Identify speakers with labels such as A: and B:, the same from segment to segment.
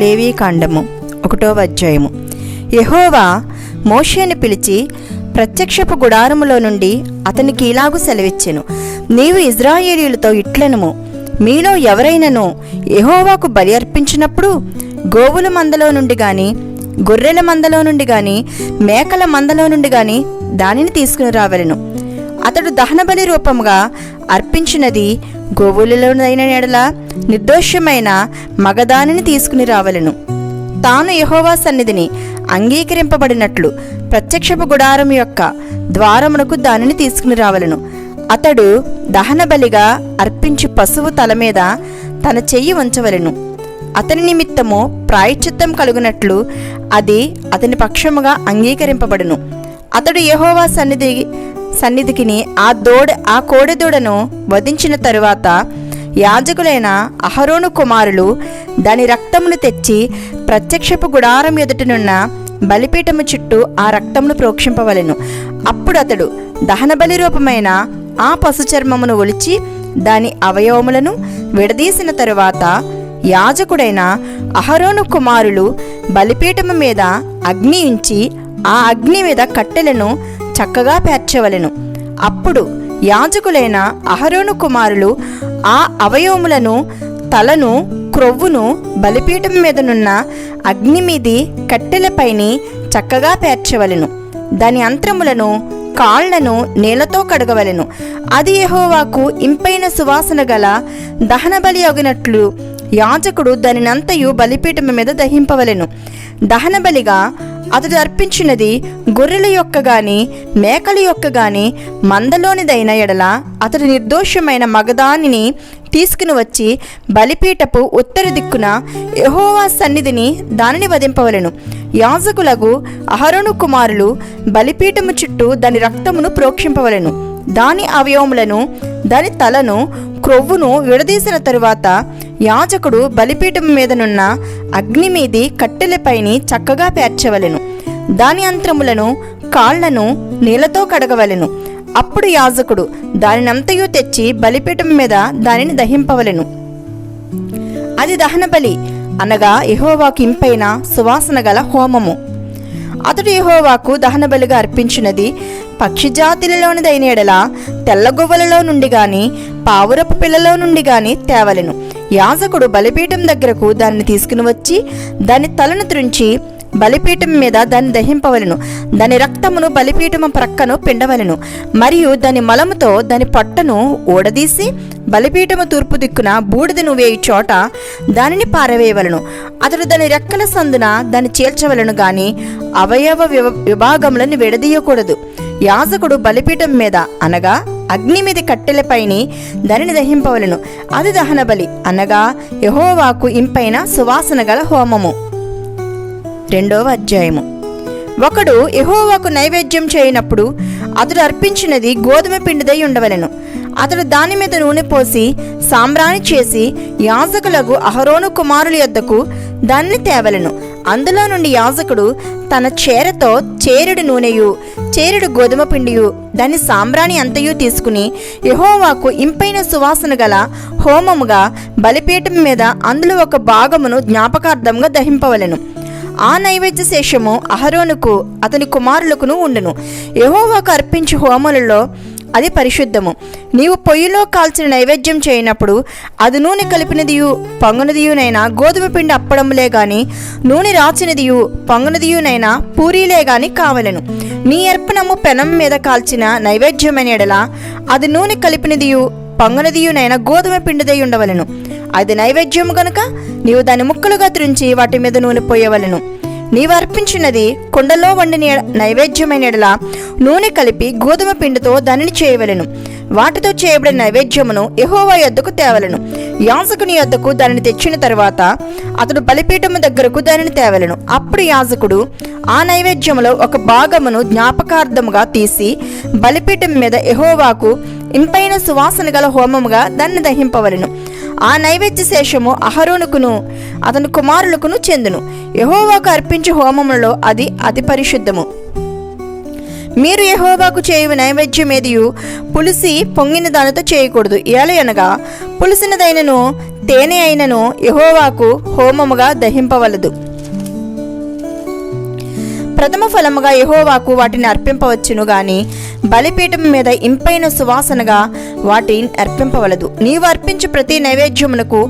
A: లేవీకాండము 1వ అధ్యాయము. యెహోవా మోషేను పిలిచి ప్రత్యక్షపు గుడారములో నుండి అతనికి ఇలాగు సెలవిచ్చెను, నీవు ఇశ్రాయేలీయులతో ఇట్లనుము, మీలో ఎవరైనను యెహోవాకు బలి అర్పించినప్పుడు గోవుల మందలో నుండి గాని, గొర్రెల మందలో నుండి గాని, మేకల మందలో నుండి గాని దానిని తీసుకుని రావలెను. అతడు దహనబలి రూపముగా అర్పించినది గోవులలోనైన ఎడల నిర్దోషమైన మగదానిని తీసుకుని రావలెను. తాను యెహోవా సన్నిధిని అంగీకరింపబడినట్లు ప్రత్యక్షపు గుడారం యొక్క ద్వారమునకు దానిని తీసుకుని రావలెను. అతడు దహనబలిగా అర్పించి పశువు తల మీద తన చెయ్యి ఉంచవలెను. అతని నిమిత్తము ప్రాయశ్చిత్తం కలుగునట్లు అది అతని పక్షముగా అంగీకరింపబడును. అతడు యెహోవా సన్నిధికిని ఆ కోడెదూడను వధించిన తరువాత యాజకులైన అహరోను కుమారులు దాని రక్తమును తెచ్చి ప్రత్యక్షపు గుడారం ఎదుటనున్న బలిపీఠము చుట్టూ ఆ రక్తమును ప్రోక్షింపవలెను. అప్పుడు అతడు దహనబలి రూపమైన ఆ పశు చర్మమును ఒలిచి దాని అవయవములను విడదీసిన తరువాత యాజకుడైన అహరోను కుమారులు బలిపీఠము మీద అగ్ని ఉంచి ఆ అగ్ని మీద కట్టెలను చక్కగా పేర్చవలెను. అప్పుడు యాజకులైన అహరోను కుమారులు ఆ అవయవములను, తలను, క్రొవ్వును బలిపీఠం మీదనున్న అగ్ని మీది కట్టెలపైని చక్కగా పేర్చవలెను. దాని అంత్రములను, కాళ్లను నీళ్లతో కడగవలెను. అది యెహోవాకు ఇంపైన సువాసన గల దహనబలి అగునట్లు యాజకుడు దానినంతయు బలిపీఠము మీద దహింపవలెను. దహనబలిగా అతడు అర్పించినది గొర్రెల యొక్క గాని, మేకల యొక్క గాని మందలోనిదైన ఎడల అతడు నిర్దోషమైన మగదానిని తీసుకుని వచ్చి బలిపీఠపు ఉత్తర దిక్కున యెహోవా సన్నిధిని దానిని వధింపవలెను. యాజకులకు అహరోను కుమారులు బలిపీఠము చుట్టూ దాని రక్తమును ప్రోక్షింపవలెను. దాని అవయవములను, దాని తలను, క్రొవ్వును విడదీసిన తరువాత యాజకుడు బలిపీఠం మీదనున్న అగ్ని మీది కట్టెలపైని చక్కగా పేర్చవలెను. దాని అంత్రములను, కాళ్లను నీళ్లతో కడగవలెను. అప్పుడు యాజకుడు దానినంతయు తెచ్చి బలిపీఠం మీద దానిని దహింపవలెను. అది దహనబలి అనగా యెహోవాకు ఇంపైన సువాసన గల హోమము. అతడు యెహోవాకు దహనబలిగా అర్పించినది పక్షిజాతులలోనిదైన ఎడల తెల్లగువ్వలలో నుండి గాని, పావురపు పిల్లలో నుండి గాని తేవలెను. యాజకుడు బలిపీఠం దగ్గరకు దాన్ని తీసుకుని వచ్చి దాని తలను త్రుంచి బలిపీఠం మీద దాన్ని దహింపవలెను. దాని రక్తమును బలిపీఠము ప్రక్కను పిండవలెను. మరియు దాని మలముతో దాని పొట్టను ఊడదీసి బలిపీఠము తూర్పు దిక్కున బూడిదను వేయి చోట దానిని పారవేయవలను. అతడు దాని రెక్కల సందున దాన్ని చీల్చవలను గాని అవయవ విభాగములను విడదీయకూడదు. యాజకుడు బలిపీఠం మీద అనగా అగ్ని మీద కట్టెలపైని దానిని దహింపవలను. అది దహనబలి అనగా యెహోవాకు ఇంపైన సువాసన గల హోమము. 2వ అధ్యాయము. ఒకడు యెహోవాకు నైవేద్యం చేయనప్పుడు అతడు అర్పించినది గోధుమ పిండిదై ఉండవలెను. అతడు దాని మీద నూనె పోసి సాంబ్రాణి చేసి యాజకులకు అహరోను కుమారుల యొద్దకు దాన్ని తేవలెను. అందులో నుండి యాజకుడు తన చేరతో చేరెడు నూనెయు, చేరెడు గోధుమ పిండియు, దాని సాంబ్రాణి అంతయు తీసుకుని యెహోవాకు ఇంపైన సువాసన గల హోమముగా బలిపీఠం మీద అందులో ఒక భాగమును జ్ఞాపకార్థంగా దహింపవలెను. ఆ నైవేద్య శేషము అహరోనుకు అతని కుమారులకును ఉండును. యెహోవాకు అర్పించు హోమములలో అది పరిశుద్ధము. నీవు పొయ్యిలో కాల్చిన నైవేద్యం చేయనప్పుడు అది నూనె కలిపినదియు పొంగనదియునైనా గోధుమ పిండి అప్పడములే గాని, నూనె రాచినదియు పొంగనదియునైనా పూరీలే గాని కావలెను. నీ అర్పణము పెనం మీద కాల్చిన నైవేద్యమైన ఎడల అది నూనె కలిపినదియు పొంగనదియునైనా గోధుమ పిండిదై ఉండవలెను. అది నైవేద్యము గనుక నీవు దాని ముక్కలుగా త్రుంచి వాటి మీద నూనె పోయవలెను. నీవు అర్పించినది కుండలో వండిన నైవేద్యమైన ఎడల నూనె కలిపి గోధుమ పిండితో దానిని చేయవలెను. వాటితో చేయబడిన నైవేద్యమును యెహోవా యొద్దకు తేవలెను. యాజకుని యొద్దకు దానిని తెచ్చిన తరువాత అతడు బలిపీఠము దగ్గరకు దానిని తేవలెను. అప్పుడు యాజకుడు ఆ నైవేద్యములో ఒక భాగమును జ్ఞాపకార్థముగా తీసి బలిపీఠం మీద యెహోవాకు ఇంపైన సువాసన గల హోమముగా దాన్ని దహింపవలెను. ఆ నైవేద్య శేషము అహరోనుకును అతని కుమారులకును చెందును. యెహోవాకు అర్పించే హోమములలో అది అతి పరిశుద్ధము. మీరు యెహోవాకు చేయు నైవేద్యమేదియు పులిసి పొంగిన దానితో చేయకూడదు. ఏలయనగా పులిసినదైనను తేనె అయినను యెహోవాకు హోమముగా దహింపవలదు. ప్రథమ ఫలముగా యెహోవాకు వాటిని అర్పింపవచ్చును గాని బలిపీఠం మీద ఇంపైన సువాసనగా వాటిని అర్పింపవలదు. నీవు అర్పించు ప్రతి నైవేద్యమునకు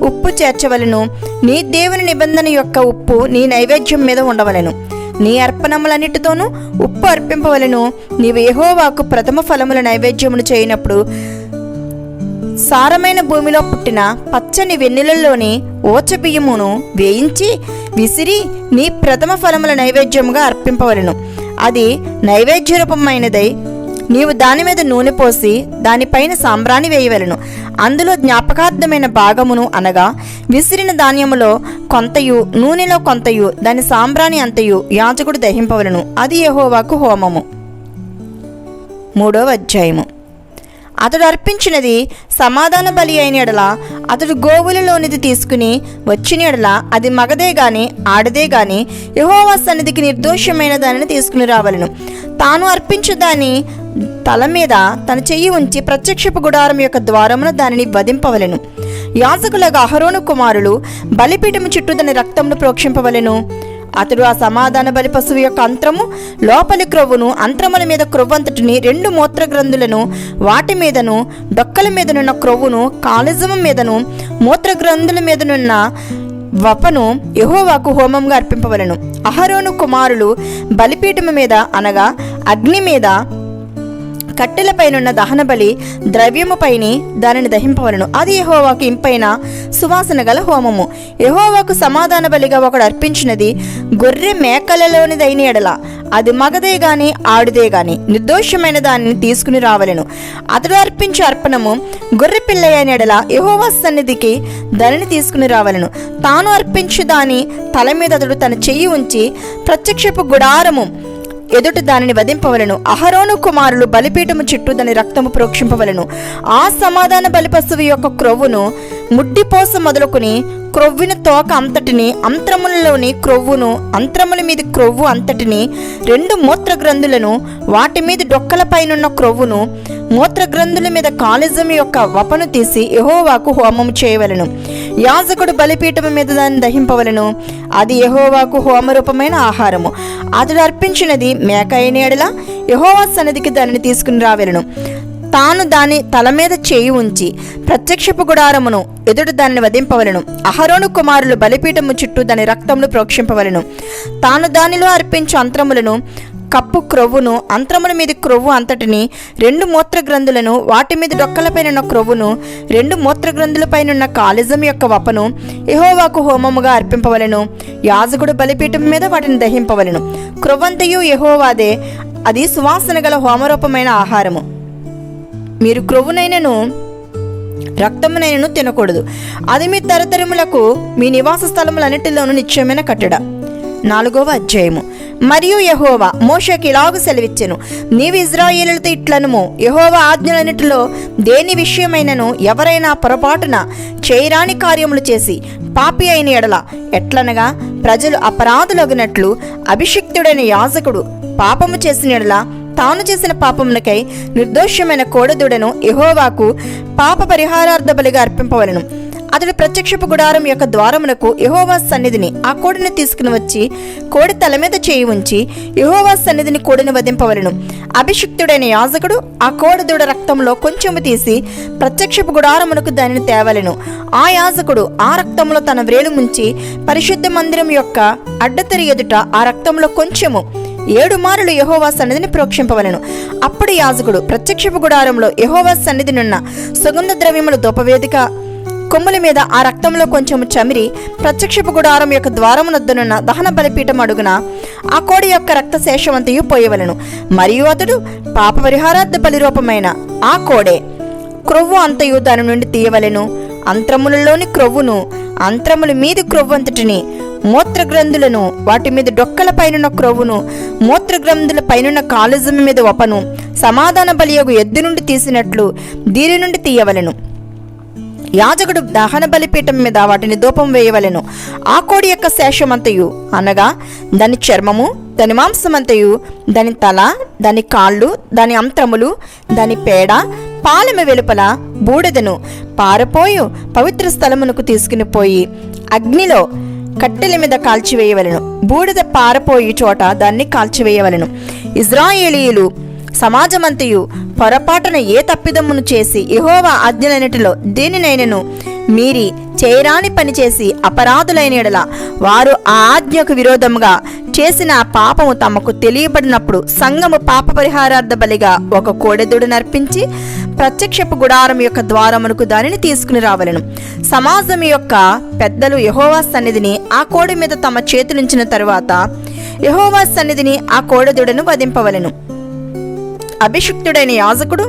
A: ఉప్పు చేర్చవలను. నీ దేవుని నిబంధన యొక్క ఉప్పు నీ నైవేద్యం మీద ఉండవలెను. నీ అర్పణములన్నిటితోనూ ఉప్పు అర్పింపవలను. నీవు యెహోవాకు ప్రథమ ఫలముల నైవేద్యమును చేయనప్పుడు సారమైన భూమిలో పుట్టిన పచ్చని వెన్నెలలోని ఓచబియ్యమును వేయించి విసిరి నీ ప్రథమ ఫలముల నైవేద్యముగా అర్పింపవలను. అది నైవేద్య రూపమైనదై నీవు దాని మీద నూనె పోసి దానిపైన సాంబ్రాణి వేయవలను. అందులో జ్ఞాపకార్థమైన భాగమును అనగా విసిరిన ధాన్యములో కొంతయు నూనెలో కొంతయు దాని సాంబ్రాణి అంతయు యాజకుడు దహింపవలను. అది యెహోవాకు హోమము. 3వ అధ్యాయము. అతడు అర్పించినది సమాధాన బలి అయిన ఎడల అతడు గోవులలోనిది తీసుకుని వచ్చిన ఎడల అది మగదే గాని ఆడదే గాని యెహోవా సన్నిధికి నిర్దోషమైన దానిని తీసుకుని రావలను. తాను అర్పించు దాని తల మీద తన చెయ్యి ఉంచి ప్రత్యక్షపు గుడారం యొక్క ద్వారమున దానిని వధింపవలెను. యాజకులకు అహరోను కుమారులు బలిపీఠము చుట్టూ దాని రక్తమును ప్రోక్షింపవలెను. అతడు ఆ సమాధాన బలి పశువు యొక్క అంత్రము లోపలి క్రొవ్వును అంత్రముల మీద క్రొవ్వంతటిని 2 మూత్రగ్రంథులను వాటి మీదను డొక్కల మీదనున్న క్రొవ్వును కాళిజము మీదను మూత్రగ్రంథుల మీదనున్న వపను యెహోవాకు హోమంగా అర్పింపవలను. అహరోను కుమారులు బలిపీఠము మీద అనగా అగ్ని మీద కట్టెలపైనున్న దహన బలి ద్రవ్యముపైని దానిని దహింపవలను. అది యెహోవాకు ఇంపైన సువాసన గల హోమము. యెహోవాకు సమాధాన బలిగా ఒకడు అర్పించినది గొర్రె మేకలలోనిదైన ఎడల అది మగదే గాని ఆడుదే గాని నిర్దోషమైన దానిని తీసుకుని రావలెను. అతడు అర్పించే అర్పణము గొర్రె పిల్ల అయిన ఎడల యెహోవా సన్నిధికి దానిని తీసుకుని రావలెను. తాను అర్పించు దాని తల మీద అతడు తన చెయ్యి ఉంచి ప్రత్యక్షపు గుడారము ఎదుట దానిని వధింపవలను. అహరోను కుమారులు బలిపీఠము చుట్టూ దాని రక్తము ప్రోక్షింపవలను. ఆ సమాధాన బలి పశువు యొక్క క్రొవ్వును ముడ్డిపోస మొదలుకొని క్రొవ్విన తోక అంతటిని అంత్రములలోని క్రొవ్వును అంత్రముల మీద క్రొవ్వు అంతటిని 2 మూత్రగ్రంథులను వాటి మీద డొక్కలపైనున్న క్రొవ్వును మూత్రగ్రంథుల మీద కాళిజం యొక్క వపను తీసి యెహోవాకు హోమము చేయవలను. యాజకుడు బలిపీఠము మీద దాన్ని దహింపవలను. అది యెహోవాకు హోమరూపమైన ఆహారము. అతడు అర్పించినది మేక అయిన ఎడల యెహోవా సన్నిధికి దానిని తీసుకుని రావెలను. తాను దాని తల మీద చేయి ఉంచి ప్రత్యక్షపు గుడారమును ఎదుట దానిని వధింపవలను. అహరోను కుమారులు బలిపీఠము చుట్టూ దాని రక్తమును ప్రోక్షింపవలను. తాను దానిలో అర్పించు అంత్రములను కప్పు క్రొవ్వును అంత్రముల మీద క్రొవ్వు అంతటిని 2 మూత్రగ్రంథులను వాటి మీద డొక్కలపైన క్రొవ్వును 2 మూత్రగ్రంథులపైనున్న కాళిజం యొక్క వపను యెహోవాకు హోమముగా అర్పింపవలను. యాజకుడు బలిపీఠం మీద వాటిని దహింపవలను. క్రొవ్వంతయు యెహోవాదే. అది సువాసన గల హోమరూపమైన ఆహారము. మీరు క్రొవ్వునైనను రక్తమునైనను తినకూడదు. అది మీ తరతరములకు మీ నివాస స్థలములన్నిటిలోనూ నిత్యమైన కట్టడ. 4వ అధ్యాయము. మరియు యెహోవా మోషేకి ఇలాగు సెలవిచ్చెను. నీవు ఇశ్రాయేలులతో ఇట్లనుము, యెహోవా ఆజ్ఞలన్నిటిలో దేని విషయమైనను ఎవరైనా పొరపాటున చేయరాని కార్యములు చేసి పాపి అయిన ఎడల ఎట్లనగా ప్రజలు అపరాధులగునట్లు అభిషిక్తుడైన యాజకుడు పాపము చేసిన ఎడల తాను చేసిన పాపమునకై నిర్దోషమైన కోడెదూడను యెహోవాకు పాప పరిహారార్థ బలిగా అర్పింపవలను. అతడు ప్రత్యక్షపు గుడారం యొక్క ద్వారమునకు యెహోవా సన్నిధిని ఆ కోడిని తీసుకుని వచ్చి కోడి తల మీద చేయి ఉంచి యెహోవా సన్నిధిని కోడిని వధింపవలను. అభిషిక్తుడైన యాజకుడు ఆ కోడెదూడ రక్తంలో కొంచెము తీసి ప్రత్యక్షపు గుడారమునకు దానిని తేవలెను. ఆ యాజకుడు ఆ రక్తంలో తన వ్రేలు ముంచి పరిశుద్ధ మందిరం యొక్క అడ్డతెర ఎదుట ఆ రక్తంలో కొంచెము 7 మారులు యెహోవా సన్నిధిని ప్రోక్షింపవలెను. అప్పుడు యాజకుడు ప్రత్యక్షపు గుడారంలో యెహోవా సన్నిధినున్న సుగంధ ద్రవ్యముల ధూపవేదిక కొమ్ముల మీద ఆ రక్తంలో కొంచెము చమిరి ప్రత్యక్షపు గుడారం యొక్క ద్వారమునొద్దనున్న దహన బలిపీఠం అడుగున ఆ కోడి యొక్క రక్త శేషమంతయు పోయవలను. మరియు అతడు పాప పరిహారార్థ బలి రూపమైన ఆ కోడే క్రొవ్వు అంతయు దాని నుండి తీయవలెను. అంత్రములలోని క్రొవ్వును అంత్రముల మీది క్రొవ్వంతటిని మూత్రగ్రంథులను వాటి మీద డొక్కల పైనున్న క్రొవ్వును మూత్రగ్రంథుల పైనున్న కాళిజము మీద వపను సమాధాన బలియగు ఎద్దు నుండి తీసినట్లు దీని నుండి తీయవలెను. యాజకుడు దహన బలిపీఠం మీద వాటిని ధూపం వేయవలెను. ఆ కోడి యొక్క శేషమంతయు అనగా దాని చర్మము దాని మాంసమంతయు, దాని తల, దాని కాళ్ళు, దాని అంత్రములు, దాని పేడ, పాలెమ వెలుపల బూడిదను పారపోయు పవిత్ర స్థలమునకు తీసుకుని పోయి అగ్నిలో కట్టెల మీద కాల్చివేయవలెను. బూడిద పారపోయి చోట దాన్ని కాల్చివేయవలెను. ఇశ్రాయేలీయులు సమాజమంతయు పొరపాటున ఏ తప్పిదమ్మును చేసి యెహోవా ఆజ్ఞలన్నిటిలో దేనినైనను మీరి చేయరాని పని చేసి అపరాధులైన యెడల వారు ఆ ఆజ్ఞకు విరోధముగా చేసిన ఆ పాపము తమకు తెలియబడినప్పుడు సంఘము పాప పరిహారార్థ బలిగా ఒక కోడెదూడను అర్పించి ప్రత్యక్షపు గుడారం యొక్క ద్వారమునకు దానిని తీసుకుని రావలెను. సమాజం యొక్క పెద్దలు యెహోవా సన్నిధిని ఆ కోడె మీద తమ చేతులుంచిన తరువాత యెహోవా సన్నిధిని ఆ కోడెదూడను వధింపవలెను. అభిషిక్తుడైన యాజకుడు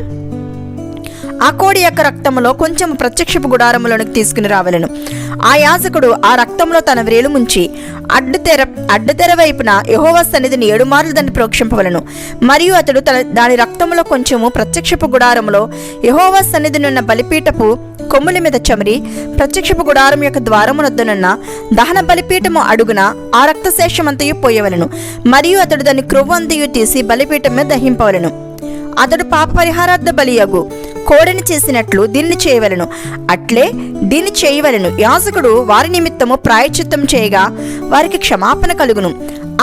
A: ఆ కోడి యొక్క రక్తములో కొంచెం ప్రత్యక్షపు గుడారములోనికి తీసుకుని రావలెను. ఆ యాజకుడు ఆ రక్తంలో తన వ్రేలు ముంచి అడ్డతెర వైపున యెహోవా సన్నిధిని 7 మార్లు దాన్ని ప్రోక్షింపవలెను. మరియు అతడు దాని రక్తములో కొంచెము ప్రత్యక్షపు గుడారములో యెహోవా సన్నిధినున్న బలిపీఠపు కొమ్ముల మీద చమరి ప్రత్యక్షపు గుడారం యొక్క ద్వారమునొద్దనున్న దహన బలిపీఠము అడుగున ఆ రక్తశేషమంతయు పోయవలెను. మరియు అతడు దాని క్రొవ్వంతయు తీసి బలిపీఠం మీద దహింపవలెను. అతడు పాప పరిహారార్థ బలియగు కోడెని చేసినట్లు దీన్ని చేయవలెను. అట్లే దీన్ని చేయవలెను. యాజకుడు వారి నిమిత్తము ప్రాయశ్చిత్తం చేయగా వారికి క్షమాపణ కలుగును.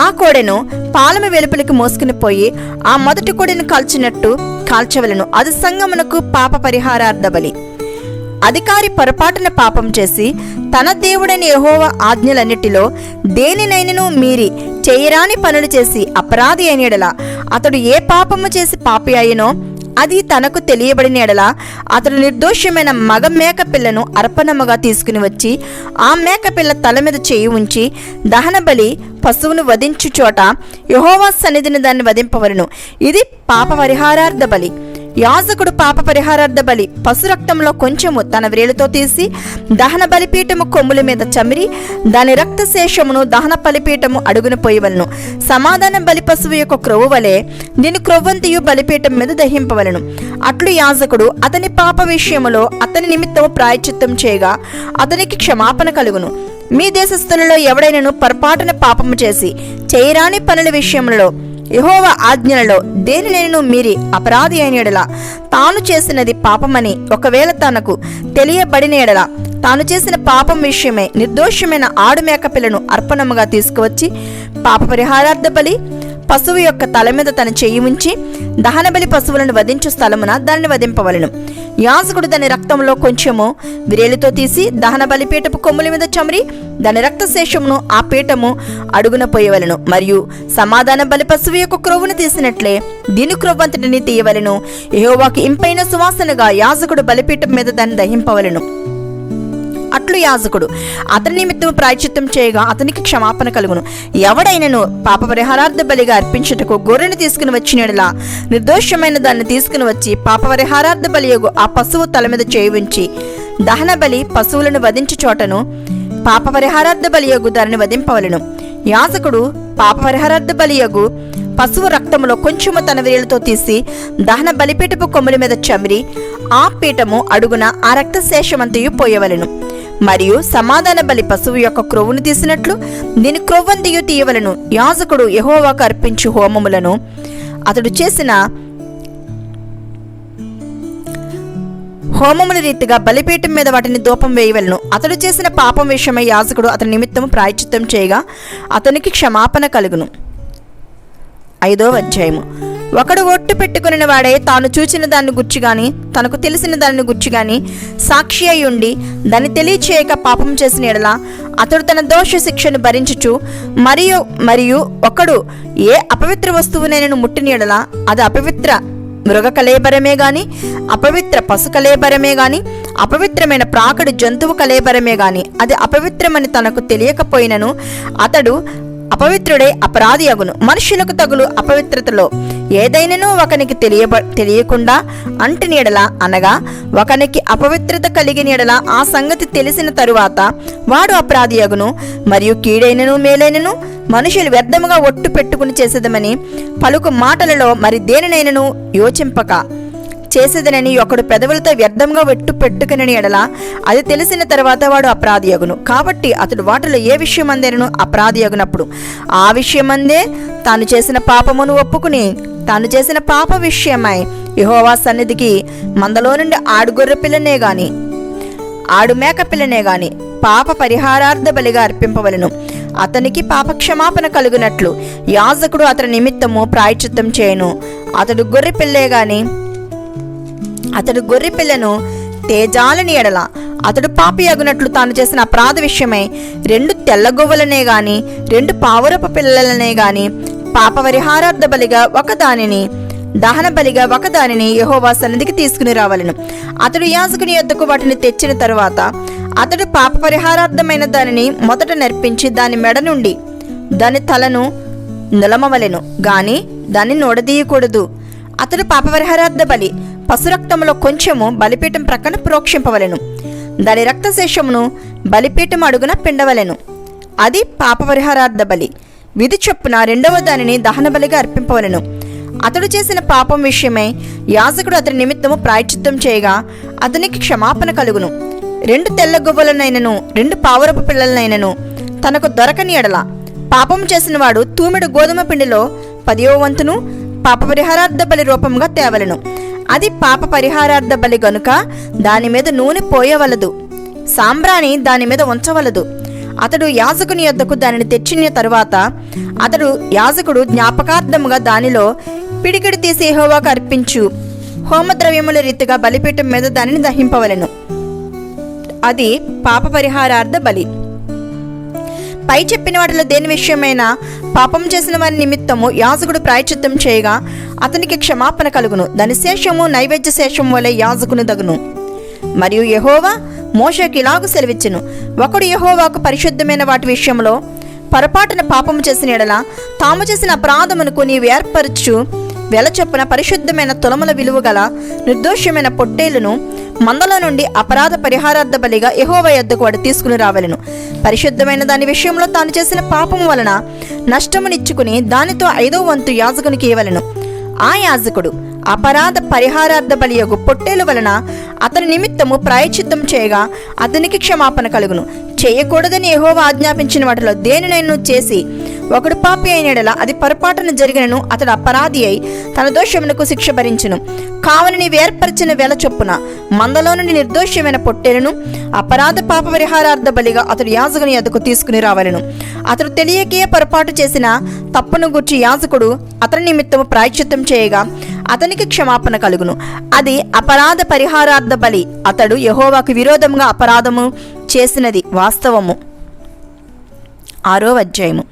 A: ఆ కోడెను పాలెమ వెలుపలికి మోసుకుని పోయి ఆ మొదటి కోడెను కాల్చినట్టు కాల్చవలెను. అది సంఘమునకు పాప పరిహారార్థ బలి. అధికారి పొరపాటున పాపం చేసి తన దేవుడైన యెహోవా ఆజ్ఞలన్నిటిలో దేనినైనను మీరి చేయరాని పనులు చేసి అపరాధి అయిన యెడల అతడు ఏ పాపము చేసి పాపి అయ్యనో అది తనకు తెలియబడిన యెడల అతడు నిర్దోషమైన మగ మేక పిల్లను అర్పణముగా తీసుకుని వచ్చి ఆ మేక పిల్ల తల మీద చేయి ఉంచి దహన బలి పశువును వధించు చోట యెహోవా సన్నిధిని దాన్ని వధింపవలెను. ఇది పాప పరిహారార్థ బలి. యాజకుడు పాప పరిహారార్థ బలి పశు రక్తంలో కొంచెము తన వ్రేలుతో తీసి దహన బలిపీఠము కొమ్ముల మీద చమిరి దాని రక్తశేషమును దహన బలిపీఠము అడుగున పోయవలను. సమాధాన బలి పశువు యొక్క క్రొవ్వు వలె దీని క్రొవ్వంతియు బలిపీఠం మీద దహింపవలను. అట్లు యాజకుడు అతని పాప విషయములో అతని నిమిత్తము ప్రాయశ్చిత్తం చేయగా అతనికి క్షమాపణ కలుగును. మీ దేశస్థులలో ఎవడైనను పొరపాటున పాపము చేసి చేయరాని పనుల విషయములలో యెహోవా ఆజ్ఞలలో దేనినైనను మీరి అపరాధి అయిన యెడల తాను చేసినది పాపమని ఒకవేళ తనకు తెలియబడిన యెడల తాను చేసిన పాపం విషయమే నిర్దోషమైన ఆడు మేక పిల్లను అర్పణముగా తీసుకువచ్చి పాప పరిహారార్థ బలి పశువు యొక్క తల మీద తన చెయ్యి ఉంచి దహన బలి పశువులను వధించు స్థలమున దాన్ని వధింపవలెను. యాజకుడు దాని రక్తంలో కొంచెము వ్రేలితో తీసి దహన బలిపీఠపు కొమ్ముల మీద చమరి దాని రక్తశేషమును ఆ పీఠము అడుగున పోయవలెను. మరియు సమాధాన బలి పశువు యొక్క క్రొవ్వును తీసినట్లే దీని క్రొవ్వంతటిని తీయవలెను. యెహోవాకు ఇంపైన సువాసనగా యాజకుడు బలిపీఠం మీద దాన్ని దహింపవలెను. అట్లు యాజకుడు అతని నిమిత్తము ప్రాయశ్చిత్తం చేయగా అతనికి క్షమాపణ కలుగును. ఎవడైనను పాప పరిహారార్థ బలిగా అర్పించుటకు గొర్రెను తీసుకుని వచ్చిన యెడల నిర్దోషమైన దాన్ని తీసుకుని వచ్చి పాప పరిహారార్థ బలియగు ఆ పశువు తల మీద చేయి ఉంచి దహన బలి పశువులను వధించు చోటను పాప పరిహారార్థ బలియగు దానిని వధింపవలెను. యాజకుడు పాప పరిహారార్థ బలియగు పశువు రక్తములో కొంచెము తన వేలుతో తీసి దహన బలిపీఠపు కొమ్ముల మీద చమిరి ఆ పీఠము అడుగున ఆ రక్తశేషమంతయు పోయవలెను. మరియు సమాధాన బలి పశువు యొక్క క్రొవ్వును తీసినట్లు దీని క్రొవ్వంతియు తీయవలెను. యాజకుడు యెహోవాకు అర్పించు హోమములను అతడు చేసిన హోమముల రీతిగా బలిపీఠం మీద వాటిని ధూపం వేయవలెను. అతడు చేసిన పాపం విషయమై యాజకుడు అతని నిమిత్తము ప్రాయశ్చిత్తం చేయగా అతనికి క్షమాపణ కలుగును. 5వ అధ్యాయము. ఒకడు ఒట్టు పెట్టుకుని వాడే తాను చూచిన దాన్ని గుర్చి గాని తనకు తెలిసిన దాన్ని గుర్చి గాని సాక్షి అయి ఉండి దాన్ని తెలియచేయక పాపం చేసిన యెడల అతడు తన దోష శిక్షను భరించుచు మరియు ఒకడు ఏ అపవిత్ర వస్తువునైనను ముట్టిన యెడల అది అపవిత్ర మృగ కళేబరమే గాని అపవిత్ర పశు కళేబరమే గాని అపవిత్రమైన ప్రాకడు జంతువు కళేబరమే గాని అది అపవిత్రమని తనకు తెలియకపోయినను అతడు అపవిత్రుడే అపరాధి అగును. మనుషులకు తగులు అపవిత్రతలో ఏదైనను ఒకనికి తెలియకుండా అంటిన యెడల అనగా ఒకనికి అపవిత్రత కలిగిన యెడల ఆ సంగతి తెలిసిన తరువాత వాడు అపరాధి అగును. మరియు కీడైనను మేలైనను మనుషులు వ్యర్థముగా ఒట్టు పెట్టుకుని చేసేదమని పలుకు మాటలలో మరి దేనినైనను యోచింపక చేసేదనని ఒకడు పెదవులతో వ్యర్థంగా వెట్టు పెట్టుకుని ఎడల అది తెలిసిన తర్వాత వాడు అపరాధియగును. కాబట్టి అతడు వాటిలో ఏ విషయమందేనను అపరాధియగునప్పుడు ఆ విషయమందే తాను చేసిన పాపమును ఒప్పుకుని తాను చేసిన పాప విషయమై యెహోవా సన్నిధికి మందలో నుండి ఆడుగొర్రె పిల్లనే గాని ఆడు మేక పిల్లనే గాని పాప పరిహారార్థ బలిగా అర్పింపవలను. అతనికి పాపక్షమాపణ కలుగునట్లు యాజకుడు అతని నిమిత్తము ప్రాయశ్చిత్తం చేయను. అతడు గొర్రె పిల్లను తేజాలని ఎడల అతడు పాపియగునట్లు తాను చేసిన అపరాధ విషయమై 2 తెల్లగొవ్వలనే గాని 2 పావురపు పిల్లలనే గాని పాప పరిహారార్థ బలిగా ఒకదానిని దహన బలిగా ఒకదానిని యెహోవా సన్నిధికి తీసుకుని రావలెను. అతడు యాజకుని యొద్దకు వాటిని తెచ్చిన తరువాత అతడు పాప పరిహారార్థమైన దానిని మొదట నర్పించి దాని మెడ నుండి దాని తలను నిలమవలెను గాని దాన్ని నోడదీయకూడదు. అతడు పాప పరిహారార్థ బలి పశురక్తములో కొంచెము బలిపీఠం ప్రక్కన ప్రోక్షింపవలెను. దాని రక్తశేషమును బలిపీఠం అడుగున పిండవలెను. అది పాప పరిహారార్థ బలి. విధి చొప్పున 2వ దానిని దహన బలిగా అర్పింపవలెను. అతడు చేసిన పాపం విషయమై యాజకుడు అతని నిమిత్తము ప్రాయశ్చిత్తం చేయగా అతనికి క్షమాపణ కలుగును. 2 తెల్ల గువ్వలనైనను 2 పావురపు పిల్లలనైనను తనకు దొరకని ఎడల పాపం చేసిన వాడు తూమెడు గోధుమ పిండిలో 10వ వంతును పాప పరిహారార్థ బలి రూపంగా తేవలెను. అది పాప పరిహారార్థ బలి గనుక దాని మీద నూనె పోయవలదు, సాంబ్రాణి దాని మీద ఉంచవలదు. అతడు యాజకుని యొద్దకు దానిని తెచ్చిన తరువాత యాజకుడు జ్ఞాపకార్థముగా దానిలో పిడికిడి తీసి యెహోవాకు అర్పించు హోమద్రవ్యముల రీతిగా బలిపీఠం మీద దానిని దహింపవలెను. అది పాప పరిహారార్థ బలి. పై చెప్పిన వాటిలో దేని విషయమైనా పాపం చేసిన వారి నిమిత్తము యాజకుడు ప్రాయశ్చిత్తం చేయగా అతనికి క్షమాపణ కలుగును. దాని శేషము నైవేద్య శేషం వలె యాజకుని దగును. మరియు యెహోవా మోషేకి ఇలాగు సెలవిచ్చెను, ఒకడు యెహోవాకు పరిశుద్ధమైన వాటి విషయంలో పొరపాటున పాపము చేసిన ఎడల తాము చేసిన అపరాధమునకు నీవు ఏర్పరచు వెల చొప్పున పరిశుద్ధమైన తులముల విలువ గల నిర్దోషమైన పొట్టేలును మందలో నుండి అపరాధ పరిహారార్థ బలిగా యెహోవా యొద్దకు వాడు తీసుకుని రావలెను. పరిశుద్ధమైన దాని విషయంలో తాను చేసిన పాపము వలన నష్టమునిచ్చుకుని దానితో 5వ వంతు యాజకునికి ఇవ్వవలెను. ఆ యాజకుడు అపరాధ పరిహారార్థ బలియగు పొట్టేలు వలన అతని నిమిత్తము ప్రాయశ్చిత్తం చేయగా అతనికి క్షమాపణ కలుగును. చేయకూడదని యెహోవా ఆజ్ఞాపించిన వాటిలో దేనినైనా చేసి ఒకడు పాపి అయిన యెడల అది పొరపాటున జరిగినను అతడు అపరాధి అయి తన దోషమునకు శిక్ష భరించును. కావని నీవు ఏర్పరిచిన వేల చొప్పున మందలో నుండి నిర్దోషమైన పొట్టేలను అపరాధ పాప పరిహారార్థ బలిగా అతడు యాజకుని యొద్దకు తీసుకుని రావలెను. అతడు తెలియకే పొరపాటు చేసిన తప్పును గూర్చి యాజకుడు అతని నిమిత్తము ప్రాయశ్చిత్తం చేయగా అతనికి క్షమాపణ కలుగును. అది అపరాధ పరిహారార్థ బలి. అతడు యెహోవాకు విరోధంగా అపరాధము చేసినది వాస్తవము. 6వ అధ్యాయము.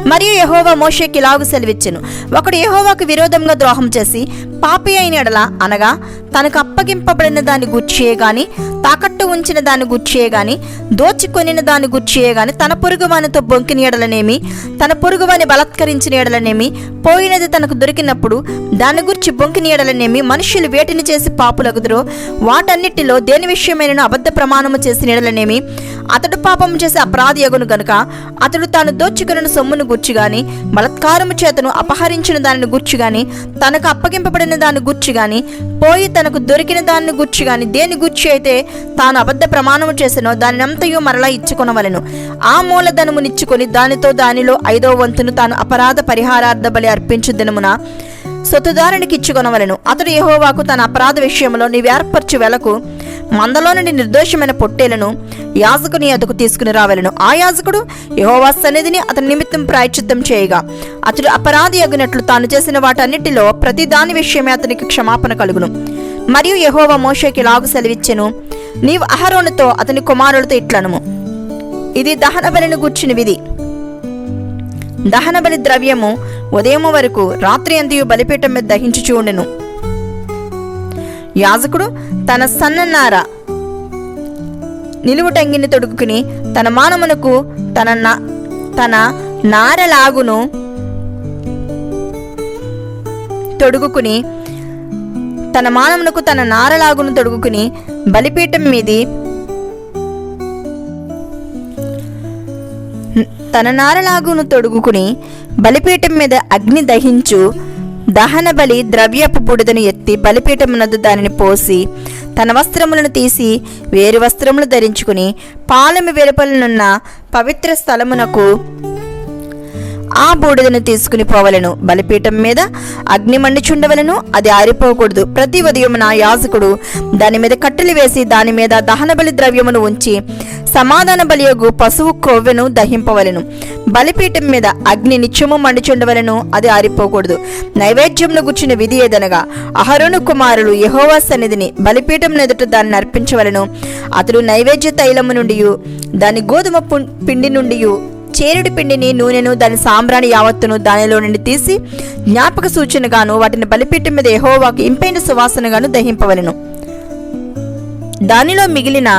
A: మరియు యెహోవా మోషేకి ఇలాగు సెలవిచ్చెను, ఒకడు యెహోవాకు విరోధంగా ద్రోహం చేసి పాపి అయిన ఎడల అనగా తనకు అప్పగింపబడిన దాన్ని గూర్చియే గాని తాకట్టు ఉంచిన దాన్ని గూర్చియే గాని దోచుకొనిన దాన్ని గూర్చియే గాని తన పొరుగువానితో బొంకిన ఎడలనేమి తన పొరుగువాని బలత్కరించిన ఎడలనేమి పోయినది తనకు దొరికినప్పుడు దాని గురించి బొంకిన ఎడలనేమి మనుష్యులు వేటిని చేసి పాపులగుదురో వాటన్నిటిలో దేని విషయమైన అబద్ధ ప్రమాణము చేసిన ఎడలనేమి అతడు పాపము చేసి అపరాధి యగును గనుక అతడు తాను దోచుకొనిన సొమ్మును గూర్చి గాని బలత్కారము చేతను అపహరించిన దానిని గూర్చి గాని తనకు అప్పగింపబడిన దాన్ని గూర్చి గాని పోయి తనకు దొరికిన దాన్ని గూర్చి గాని దేని గూర్చి అయితే తాను అబద్ధ ప్రమాణము చేసినో దానినంతయు మరలా ఇచ్చుకొనవలెను. ఆ మూలధనమునిచ్చుకొని దానిలో 5వ వంతును తాను అపరాధ పరిహారార్థ బలి అర్పించు దినమున సొత్తుదారునికి ఇచ్చుకొనవలెను. అతడు యెహోవాకు తన అపరాధ విషయంలో నీవేర్పరచు వెలకు మందలో నుండి నిర్దోషమైన పొట్టేలను యాజకుని యొద్దకు తీసుకుని రావలెను. ఆ యాజకుడు యెహోవా సన్నిధిని అతని నిమిత్తం ప్రాయశ్చిత్తం చేయగా అతడు అపరాధి అగునట్లు తాను చేసిన వాటన్నిటిలో ప్రతి దాని విషయమే అతనికి క్షమాపణ కలుగును. మరియు యెహోవా మోషేకి ఇలాగు సెలవిచ్చెను, నీవు అహరోనుతో అతని కుమారులతో ఇట్లనుము, ఇది దహన బలిని గూర్చిన విధి. దహన బలి ద్రవ్యము ఉదయము వరకు రాత్రి అంతయు బలిపీఠం మీద దహించుచూ ఉండెను. యాజకుడు తన సన్ననార నిలువుటంగిని తొడుగుకుని తన మానమునకు తన నారలాగును తొడుగుకుని బలిపీఠం మీది బలిపీఠం మీద అగ్ని దహించు దహన బలి ద్రవ్యపు బూడిదను ఎత్తి బలిపీఠమునందు దానిని పోసి తన వస్త్రములను తీసి వేరు వస్త్రములు ధరించుకుని పాలెము వెలుపలనున్న పవిత్ర స్థలమునకు ఆ బూడిదను తీసుకుని పోవలను. బలిపీఠం మీద అగ్ని మండుచుండవలను, అది ఆరిపోకూడదు. ప్రతి ఉదయమున యాజకుడు దాని మీద కట్టెలు వేసి దాని మీద దహన బలి ద్రవ్యమును ఉంచి సమాధాన బలియగు పశువు కొవ్వెను దహింపవలను. బలిపీఠం మీద అగ్ని నిత్యము మండుచుండవలను, అది ఆరిపోకూడదు. నైవేద్యమును గుర్చిన విధి ఏదనగా అహరోను కుమారులు యెహోవా సన్నిధిని బలిపీఠం ఎదుట దాన్ని అర్పించవలను. అతడు నైవేద్య తైలము నుండి దాని గోధుమ పిండి నుండి చేరుడి పిండిని నూనెను దాని సాంబ్రాణి యావత్తును దానిలో నుండి తీసి జ్ఞాపక సూచనగాను వాటిని బలిపీఠం మీద యెహోవాకు ఇంపైన సువాసనగాను దహింపవలను. దానిలో మిగిలిన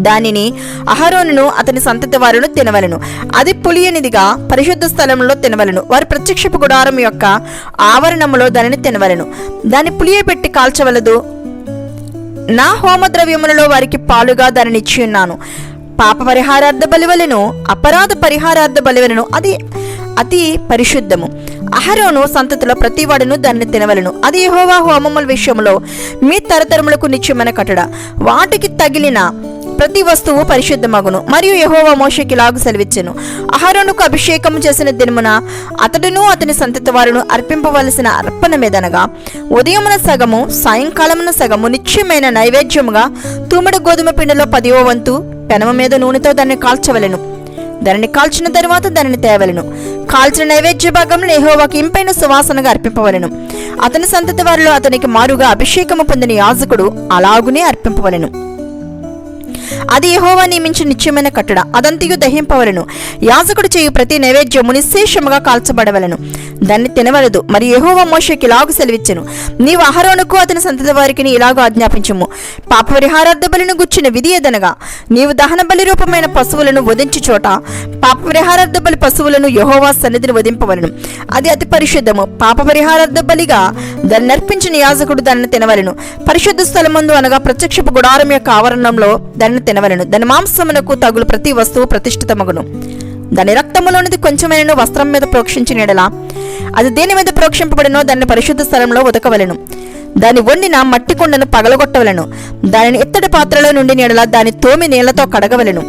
A: దానిని అహరోనును అతని సంతతి వారును తినవలను. అది పులియనిదిగా పరిశుద్ధ స్థలంలో తినవలను. వారి ప్రత్యక్షపు గుడారం యొక్క ఆవరణములో దానిని తినవలను. దాన్ని పులియబెట్టి కాల్చవలదు. నా హోమద్రవ్యములలో వారికి పాలుగా దానిని ఇచ్చి ఉన్నాను. పాప పరిహారార్థ బలివలను అపరాధ పరిహారార్థ బలివలను అది అతి పరిశుద్ధము. అహరోను సంతతిలో ప్రతివాడును దాన్ని తినవలను. అది యెహోవా హోమముల విషయంలో మీ తరతరములకు నిత్యమైన కట్టడ. వాటికి తగిలిన ప్రతి వస్తువు పరిశుద్ధమగును. మరియు యెహోవా మోషేకి ఇలాగు సెలవిచ్చెను, అహరోనుకు అభిషేకము చేసిన దినమున అతడును అతని సంతతి వారును అర్పింపవలసిన అర్పణమేదనగా ఉదయమున సగము సాయంకాలమున సగము నిత్యమైన నైవేద్యముగా తూమెడు గోధుమ పిండిలో 10వ వంతు పెనమ మీద నూనెతో దాన్ని కాల్చవలెను. దానిని కాల్చిన తరువాత దానిని తేవలెను. కాల్చిన నైవేద్య భాగంలో యెహోవాకు ఇంపైన సువాసనగా అర్పింపవలెను. అతని సంతతి వారిలో అతనికి మారుగా అభిషేకము పొందిన యాజకుడు అలాగునే అర్పింపవలెను. అది యెహోవా నియమించిన నిత్యమైన కట్టడ. అదంతయు దహింపవలను. యాజకుడు చేయు ప్రతి నైవేద్యము నిశ్శేషముగా కాల్చబడవలను. దాన్ని తినవలదు. మరి యెహోవా మోషేకి ఇలాగు సెలవిచ్చెను, నీవు అహరోనుకు అతని సంతతి వారికి ఇలాగు ఆజ్ఞాపించుము. పాప పరిహారార్థ బలిని గుర్చిన విధి ఏదనగా నీవు దహన బలి రూపమైన పశువులను వధించు చోట పాప పరిహారార్థ బలి పశువులను యెహోవా సన్నిధిని వధింపవలను. అది అతి పరిశుద్ధము. పాప పరిహారార్థ బలిగా దాన్ని అర్పించిన యాజకుడు దానిని తినవలను. పరిశుద్ధ స్థలమందు అనగా ప్రత్యక్షపు గుడారం యొక్క ఆవరణంలో దానిని తినవలను. దాని మాంసమునకు తగులు ప్రతి వస్తువు ప్రతిష్ఠితమగును. దాని రక్తములోనిది కొంచెమైనను వస్త్రం మీద ప్రోక్షించిన ఎడలా అది దేని మీద ప్రోక్షింపబడినో దాన్ని పరిశుద్ధ స్థలంలో ఉతకవలెను. దాని వండిన మట్టి కుండను పగలగొట్టవలను. దానిని ఇత్తడి పాత్రలో నుండి ఎడలా దాని తోమి నీళ్లతో కడగవలెను.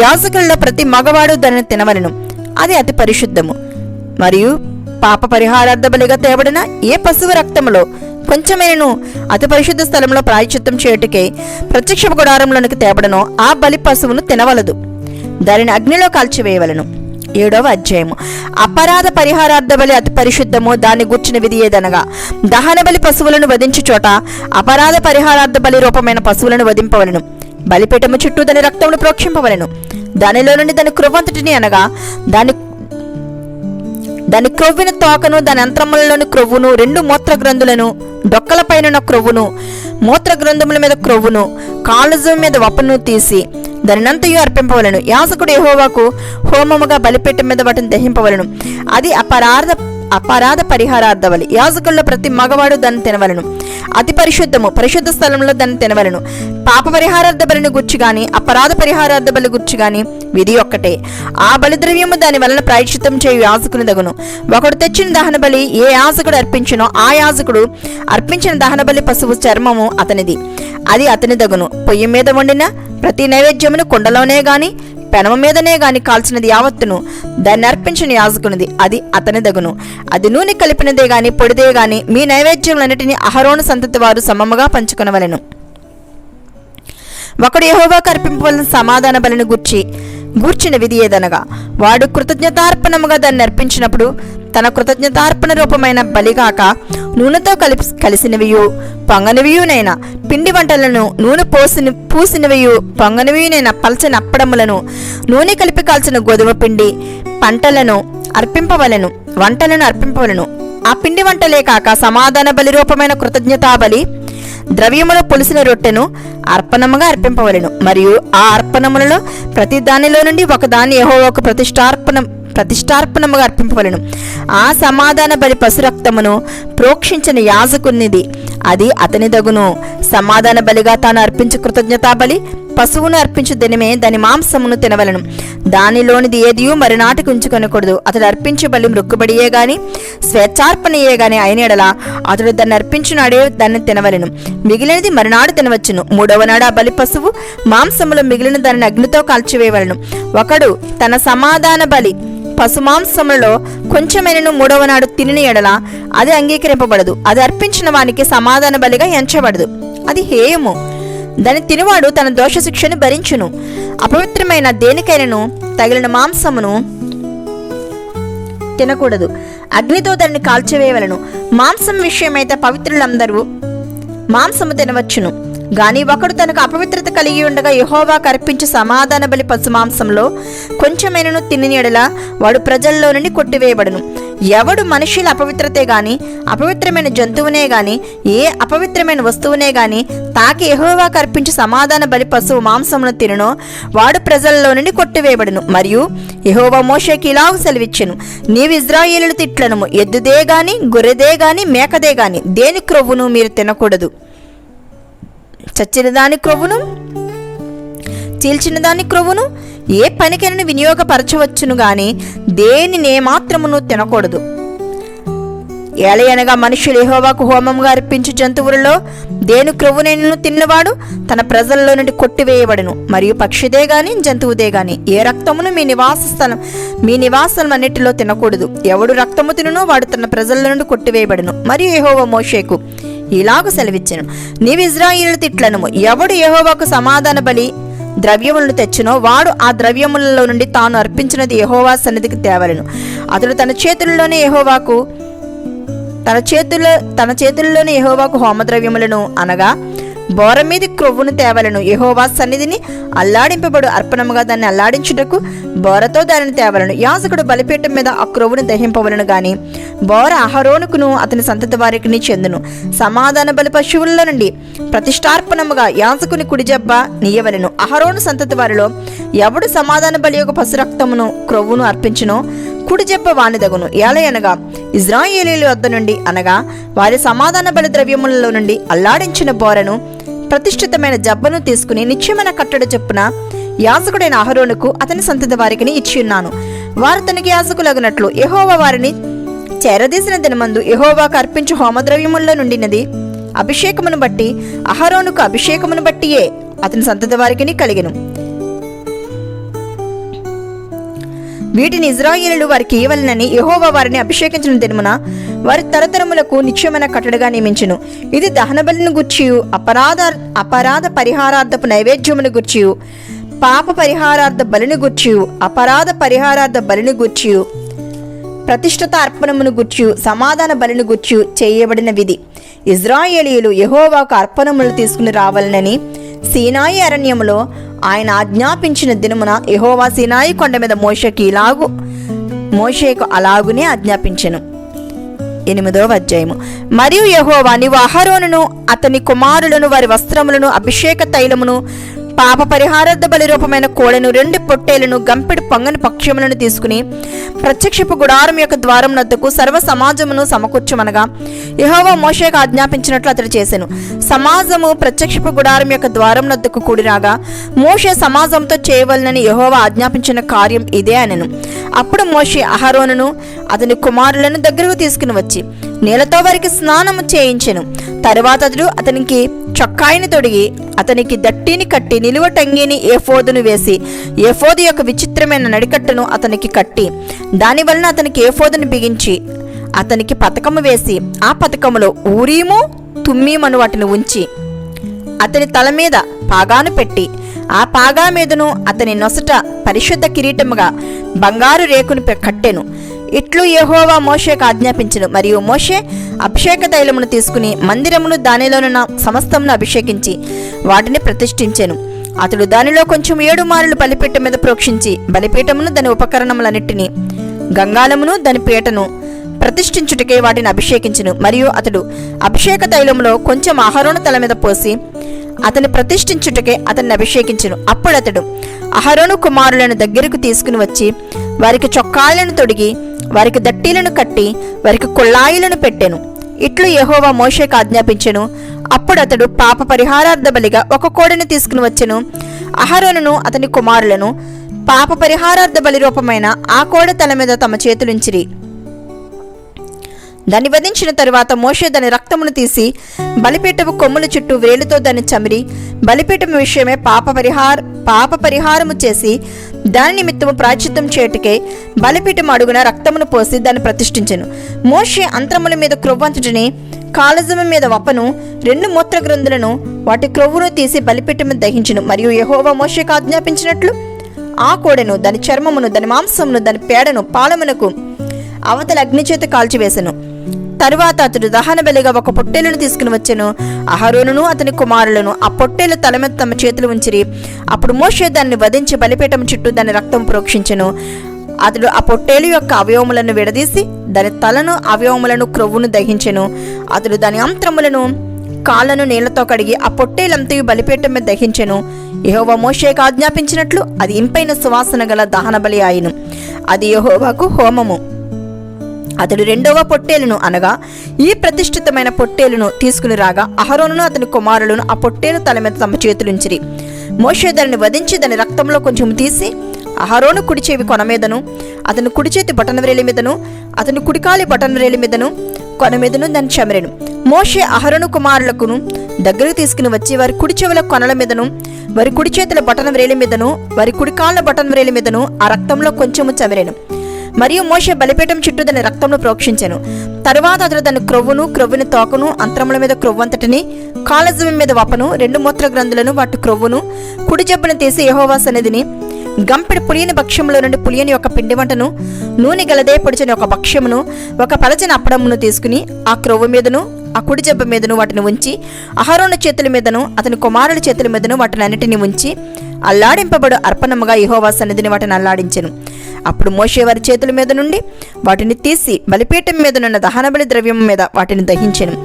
A: యాజకులలో ప్రతి మగవాడు దానిని తినవలెను. అది అతి పరిశుద్ధము. మరియు పాప పరిహారార్థ బలిగా తేబడిన ఏ పశువు రక్తములో కొంచెమైనను అతి పరిశుద్ధ స్థలంలో ప్రాయశ్చిత్తం చేయుటకై ప్రత్యక్ష గుడారంలోనికి తేబడనో ఆ బలి పశువును తినవలదు. దానిని అగ్నిలో కాల్చివేయవలను. 7వ అధ్యాయము. అపరాధ పరిహారార్థ బలి అతి పరిశుద్ధము. దాన్ని గూర్చిన విధి ఏదనగా దహన బలి పశువులను వధించు చోట అపరాధ పరిహారార్థ బలి రూపమైన పశువులను వధింపవలను. బలిపీఠము చుట్టూ దాని రక్తమును ప్రోక్షింపవలను. దానిలో నుండి దాని క్రొవ్వంతటిని అనగా దాని క్రొవ్విన తోకను, దాని అంతరములలోని క్రొవ్వును, 2 మూత్ర గ్రంథులను, డొక్కలపైన క్రొవ్వును, మూత్ర గ్రంథముల మీద క్రొవ్వును, కాళ్ళజం మీద వపను తీసి దానినంతయు అర్పింపవలను. యాజకుడు యెహోవాకు హోమముగా బలిపీఠం మీద వాటిని దహింపవలను. అది అపరాధ పరిహారార్థ బలి. యాజకుల్లో ప్రతి మగవాడు దాన్ని తినవలను. అతి పరిశుద్ధము. పరిశుద్ధ స్థలంలో దాన్ని తినవలను. పాప పరిహారార్థ బలిని గుర్చి గాని అపరాధ పరిహారార్థ బలి గుర్చి గాని విధి ఒక్కటే. ఆ బలిద్రవ్యము దాని వలన ప్రాయశ్చిత్తం చేయు యాజకుని దగును. ఒకడు తెచ్చిన దహన బలి ఏ యాజకుడు అర్పించినో ఆ యాజకుడు అర్పించిన దహన బలి పశువు చర్మము అతనిది, అది అతని దగును. పొయ్యి మీద వండిన ప్రతి నైవేద్యమును కుండలోనే గాని పెనమ మీదనే గాని కాల్చినది యావత్తును దాన్ని అర్పించిన యాజకునిది, అది అతని దగును. అది నూనె కలిపినదే గాని పొడిదే గాని మీ నైవేద్యములన్నిటినీ అహరోను సంతతి వారు సమముగా పంచుకొనవలెను. ఒకడు యెహోవాకు అర్పింపవలసిన సమాధాన బలిని గూర్చిన విధి ఏదనగా వాడు కృతజ్ఞతార్పణముగా దాన్ని అర్పించినప్పుడు తన కృతజ్ఞతార్పణ రూపమైన బలిగాక నూనెతో కలిసినవియు పొంగనివియునైనా పిండి వంటలను నూనె పూసినవియు పొంగనివియునైనా పల్చని అప్పడములను నూనె కలిపి కాల్చిన గోధుమ పిండి వంటలను అర్పింపవలను. ఆ పిండి వంటలే కాక సమాధాన బలి రూపమైన కృతజ్ఞతా బలి ద్రవ్యములో పులిసిన రొట్టెను అర్పణముగా అర్పింపవలెను. మరియు ఆ అర్పణములలో ప్రతి దానిలో నుండి ఒకదాన్ని యెహోవాకు ప్రతిష్టార్పణముగా అర్పింపవలెను. ఆ సమాధాన బలి పశు రక్తమును ప్రోక్షించిన యాజకునిది, అది అతని దగును. సమాధాన బలిగా తాను అర్పించు కృతజ్ఞతా బలి పశువును అర్పించు దినమే దాని మాంసమును తినవలను. దానిలోనిది ఏదియూ మరునాటికి ఉంచుకొనకూడదు. అతడు అర్పించే బలి మృక్కుబడియే గాని స్వేచ్ఛార్పణయే గాని అయిన ఎడల అతడు దాన్ని అర్పించినాడే దాన్ని తినవలను. మిగిలినది మరునాడు తినవచ్చును. 3వ నాడు ఆ బలి పశువు మాంసములో మిగిలిన దానిని అగ్నితో కాల్చివేయవలను. ఒకడు తన సమాధాన బలి పశుమాంసములలో కొంచెమైనను 3వ నాడు తిని ఎడల అది అంగీకరింపబడదు. అది అర్పించిన వానికి సమాధాన బలిగా ఎంచబడదు. అది హేయము. దాని తినివాడు తన దోష శిక్షను భరించును. అపవిత్రమైన దేనికైనను తగిలిన మాంసమును తినకూడదు. అగ్నితో దాన్ని కాల్చివేయవలను. మాంసం విషయమైతే పవిత్రులందరూ మాంసము తినవచ్చును. గాని ఒకడు తనకు అపవిత్రత కలిగి ఉండగా యెహోవాకు అర్పించు సమాధాన బలి పశు మాంసంలో కొంచెమైనను తిని ఎడల వాడు ప్రజల్లో నుండి కొట్టివేయబడును. ఎవడు మనుషుల అపవిత్రతే గాని అపవిత్రమైన జంతువునే గాని ఏ అపవిత్రమైన వస్తువునే గాని తాకి యెహోవాకు అర్పించు సమాధాన బలి పశువు మాంసమును తినునో వాడు ప్రజల్లో నుండి కొట్టివేయబడును. మరియు యెహోవా మోషేకి ఇలాగ సెలవిచ్చెను, నీవు ఇశ్రాయేలీయుల తిట్లనము, ఎద్దుదే గాని గొర్రెదే గాని మేకదే గాని దేని క్రొవ్వును మీరు తినకూడదు. చచ్చిన దాని క్రొవ్వును చీల్చిన దాని క్రొవ్వును ఏ పనికైనా వినియోగపరచవచ్చును గాని దేనినే మాత్రమును తినకూడదు. ఏలయనగా మనుషులు యెహోవాకు హోమముగా అర్పించు జంతువులలో దేని క్రొవ్వునైనను తిన్నవాడు తన ప్రజల్లో నుండి కొట్టివేయబడును. మరియు పక్షిదే గాని జంతువుదే గాని ఏ రక్తమును మీ నివాసం అన్నిటిలో తినకూడదు. ఎవడు రక్తము తినునో వాడు తన ప్రజల్లో నుండి కొట్టివేయబడును. మరియు యెహోవా మోషేకు ఇలాగ సెలవిచ్చెను, నీవు ఇశ్రాయేలీయుల తిట్లనము, ఎవడు యెహోవాకు సమాధాన బలి ద్రవ్యములను తెచ్చునో వాడు ఆ ద్రవ్యములలో నుండి తాను అర్పించినది యెహోవా సన్నిధికి తేవలను. అతడు తన చేతుల్లోనే యెహోవాకు హోమద్రవ్యములను అనగా బోర మీద క్రొవ్వును తేవలను. యెహోవా సన్నిధిని అల్లాడింపబడు అర్పణముగా దాన్ని అల్లాడించుటకు బోరతో దానిని తేవలను. యాజకుడు బలిపీఠం మీద ఆ క్రొవ్వును దహింపవలను గాని బోర అహరోనుకును అతని సంతతి వారికి చెందును. సమాధాన బలి పశువుల్లో నుండి ప్రతిష్టార్పణముగా యాజకుని కుడిజబ్బ నీయవలను. అహరోను సంతతి వారిలో ఎవడు సమాధాన బలి యొక్క పశు రక్తమును క్రొవ్వును అర్పించునో కుడి జబ్బ వానిదగును. ఏలయనగా ఇశ్రాయేలీయుల వద్ద నుండి అనగా వారి సమాధాన బలి ద్రవ్యములలో నుండి అల్లాడించిన బోరను ప్రతిష్ఠితమైన జబ్బను తీసుకుని నిత్యమైన కట్టడ చొప్పున యాజకుడైన అహరోనుకు అతని సంతతి వారికి ఇచ్చి ఉన్నాను. వారు తనకి యాజకులగునట్లు యెహోవా వారిని చేరదీసిన దినమందు యెహోవాకు అర్పించు హోమద్రవ్యముల్లో నుండినది అభిషేకమును బట్టి అహరోనుకు అభిషేకమును బట్టియే అతని సంతతి వారికి కలిగెను. వీటిని ఇశ్రాయేలీయులు వారికి ఇవ్వలనని యెహోవా వారిని అభిషేకించిన దినమున వారి తరతరములకు నిత్యమైన కట్టడగా నియమించును. ఇది దహన బలిని గూర్చియు అపరాధ పరిహారార్థపు నైవేద్యమును గూర్చియు పాప పరిహారార్థ బలిని గూర్చియు అపరాధ పరిహారార్థ బలిని గూర్చియు ప్రతిష్ఠిత అర్పణమును గూర్చియు సమాధాన బలిని గూర్చియు చేయబడిన విధి. ఇశ్రాయేలీయులు యెహోవాకు అర్పణములు తీసుకుని రావాలనని సీనాయి అరణ్యములో ఆయన ఆజ్ఞాపించిన దినమున యెహోవా సీనాయి కొండ మీద మోషేకు అలాగునే ఆజ్ఞాపించెను. 8వ అధ్యాయము. మరియు యెహోవా నీవు అహరోనును అతని కుమారులను వారి వస్త్రములను అభిషేక తైలమును పాప పరిహారార్థ బలి రూపమైన కోడెను 2 పొట్టేలను గంపెడు పొంగని పక్షములను తీసుకుని ప్రత్యక్షపు గుడారం యొక్క ద్వారం నద్దకు సర్వ సమాజమును సమకూర్చమనగా యెహోవా మోషేకు ఆజ్ఞాపించినట్లు అతడు చేసెను. సమాజము ప్రత్యక్షపు గుడారం యొక్క ద్వారం నద్దకు కూడిరాగా మోషే సమాజంతో చేయవలనని యెహోవా ఆజ్ఞాపించిన కార్యం ఇదే అనెను. అప్పుడు మోషే అహరోనును అతని కుమారులను దగ్గరకు తీసుకుని వచ్చి నీళ్లతో వారికి స్నానము చేయించెను. తరువాత అతడు అతనికి చొక్కాయిని తొడిగి అతనికి దట్టిని కట్టి నిలువటంగిని ఏఫోదును వేసి ఏఫోదు యొక్క విచిత్రమైన నడికట్టును అతనికి కట్టి దాని వలన అతనికి ఏఫోదును బిగించి అతనికి పతకము వేసి ఆ పతకములో ఊరీము తుమ్మీమను వాటిని ఉంచి అతని తల మీద పాగాను పెట్టి ఆ పాగా మీదను అతని నొసట పరిశుద్ధ కిరీటముగా బంగారు రేకును కట్టెను. ఇట్లు యెహోవా మోషేకు ఆజ్ఞాపించెను. మరియు మోషే అభిషేక తైలమును తీసుకుని మందిరమును దానిలోనున్న సమస్తమును అభిషేకించి వాటిని ప్రతిష్ఠించెను. అతడు దానిలో కొంచెం 7 మారులు బలిపీఠం మీద ప్రోక్షించి బలిపీఠమును దాని ఉపకరణములన్నిటినీ గంగాళమును దాని పీటను ప్రతిష్ఠించుటకే వాటిని అభిషేకించెను. మరియు అతడు అభిషేక తైలములో కొంచెం అహరోను తల మీద పోసి అతని ప్రతిష్ఠించుటకే అతన్ని అభిషేకించెను. అప్పుడు అతడు అహరోను కుమారులను దగ్గరకు తీసుకుని వచ్చి వారికి చొక్కాలను తొడిగి వారికి దట్టీలను కట్టి వారికి కొల్లాయిలను పెట్టెను. ఇట్లు యెహోవా మోషేకు ఆజ్ఞాపించెను. అప్పుడు అతడు పాప పరిహారార్థ బలిగా 1 కోడెను తీసుకుని వచ్చెను. అహరోనును అతని కుమారులను పాప పరిహారార్థ బలి రూపమైన ఆ కోడె తల మీద తమ చేతులుంచిరి. దాన్ని వధించిన తరువాత మోషే దాని రక్తమును తీసి బలిపీఠపు కొమ్ముల చుట్టూ వేలుతో దాన్ని చమిరి బలిపీఠము విషయమే పాప పరిహారము చేసి దాని నిమిత్తము ప్రాయశ్చిత్తం చేయుటకై బలిపీఠం అడుగున రక్తమును పోసి దాన్ని ప్రతిష్ఠించెను. మోషే అంతరముల మీద క్రొవ్వంతటిని, కాలజము మీద వపను, 2 మూత్ర గ్రంథులను వాటి క్రొవ్వును తీసి బలిపీఠము దహించెను. మరియు యెహోవా మోషేకు ఆజ్ఞాపించినట్లు ఆ కోడెను, దాని చర్మమును, దాని మాంసమును, దాని పేడను పాలమునకు అవతల అగ్నిచేత కాల్చివేసెను. తరువాత అతడు దహన బలిగా ఒక పొట్టేలును తీసుకుని వచ్చెను. అహరోనును అతని కుమారులను ఆ పొట్టేలు తల మీద తమ చేతులు ఉంచిరి. అప్పుడు మోషే దాన్ని వధించి బలిపీఠం చుట్టూ దాని రక్తం ప్రోక్షించెను. అతడు ఆ పొట్టేలు యొక్క అవయవములను విడదీసి దాని తలను, అవయవములను, క్రొవ్వును దహించెను. అతడు దాని అంత్రములను, కాళ్ళను నీళ్లతో కడిగి ఆ పొట్టేలంతయు బలిపీఠం మీద దహించెను. యెహోవా మోషేకు ఆజ్ఞాపించినట్లు అది ఇంపైన సువాసన గల దహన బలి అయ్యెను. అది యెహోవాకు హోమము. అతడు 2వ పొట్టేలును అనగా ఈ ప్రతిష్ఠితమైన పొట్టేలును తీసుకుని రాగా అహరోనును అతని కుమారులను ఆ పొట్టేలు తల మీద తమ చేతులుంచిరి. మోషే దానిని వధించి దాని రక్తంలో కొంచెం తీసి అహరోను కుడి చెవి కొన మీదను, అతని కుడి చేతి బటన్ వ్రేలి మీదను, అతని కుడికాలి బటన్ వ్రేలి మీదను, కొన మీదను దాన్ని చమరెను. మోషే అహరోను కుమారులకును దగ్గరకు తీసుకుని వచ్చి వారి కుడి చెవుల కొనల మీదను, వారి కుడి చేతుల బటన్ వ్రేలి మీదను, వారి కుడికాళ్ళ బటన్ వ్రేలి మీదను ఆ రక్తంలో కొంచెము చమరెను. మరియు మోషే బలిపీఠం చుట్టూ దాని రక్తంను ప్రోక్షించెను. తరువాత అతడు దాని క్రొవ్వుని తోకను, అంతరముల మీద క్రొవ్వంతటిని, కాలజము మీద వపను, 2 మూత్ర గ్రంథులను వాటి క్రొవ్వును, కుడి జబ్బును తీసి యెహోవా సన్నిధిని గంపెడు పులియని భక్ష్యములో నుండి పులియని ఒక పిండి వంటను, నూనె గలదే పొడిచని ఒక భక్ష్యమును, ఒక పలచని అప్పడమును తీసుకుని ఆ క్రొవ్వు మీదను, ఆ కుడి జబ్బ మీదను వాటిని ఉంచి అహరోను చేతుల మీదను, అతని కుమారుల చేతుల మీదను వాటిని అన్నిటిని ఉంచి అల్లాడింపబడు అర్పణముగా యెహోవా సన్నిధిని వాటిని అల్లాడించెను. అప్పుడు మోషే వారి చేతుల మీద నుండి వాటిని తీసి బలిపీఠం మీదనున్న దహనబలి ద్రవ్యం మీద వాటిని దహించెను.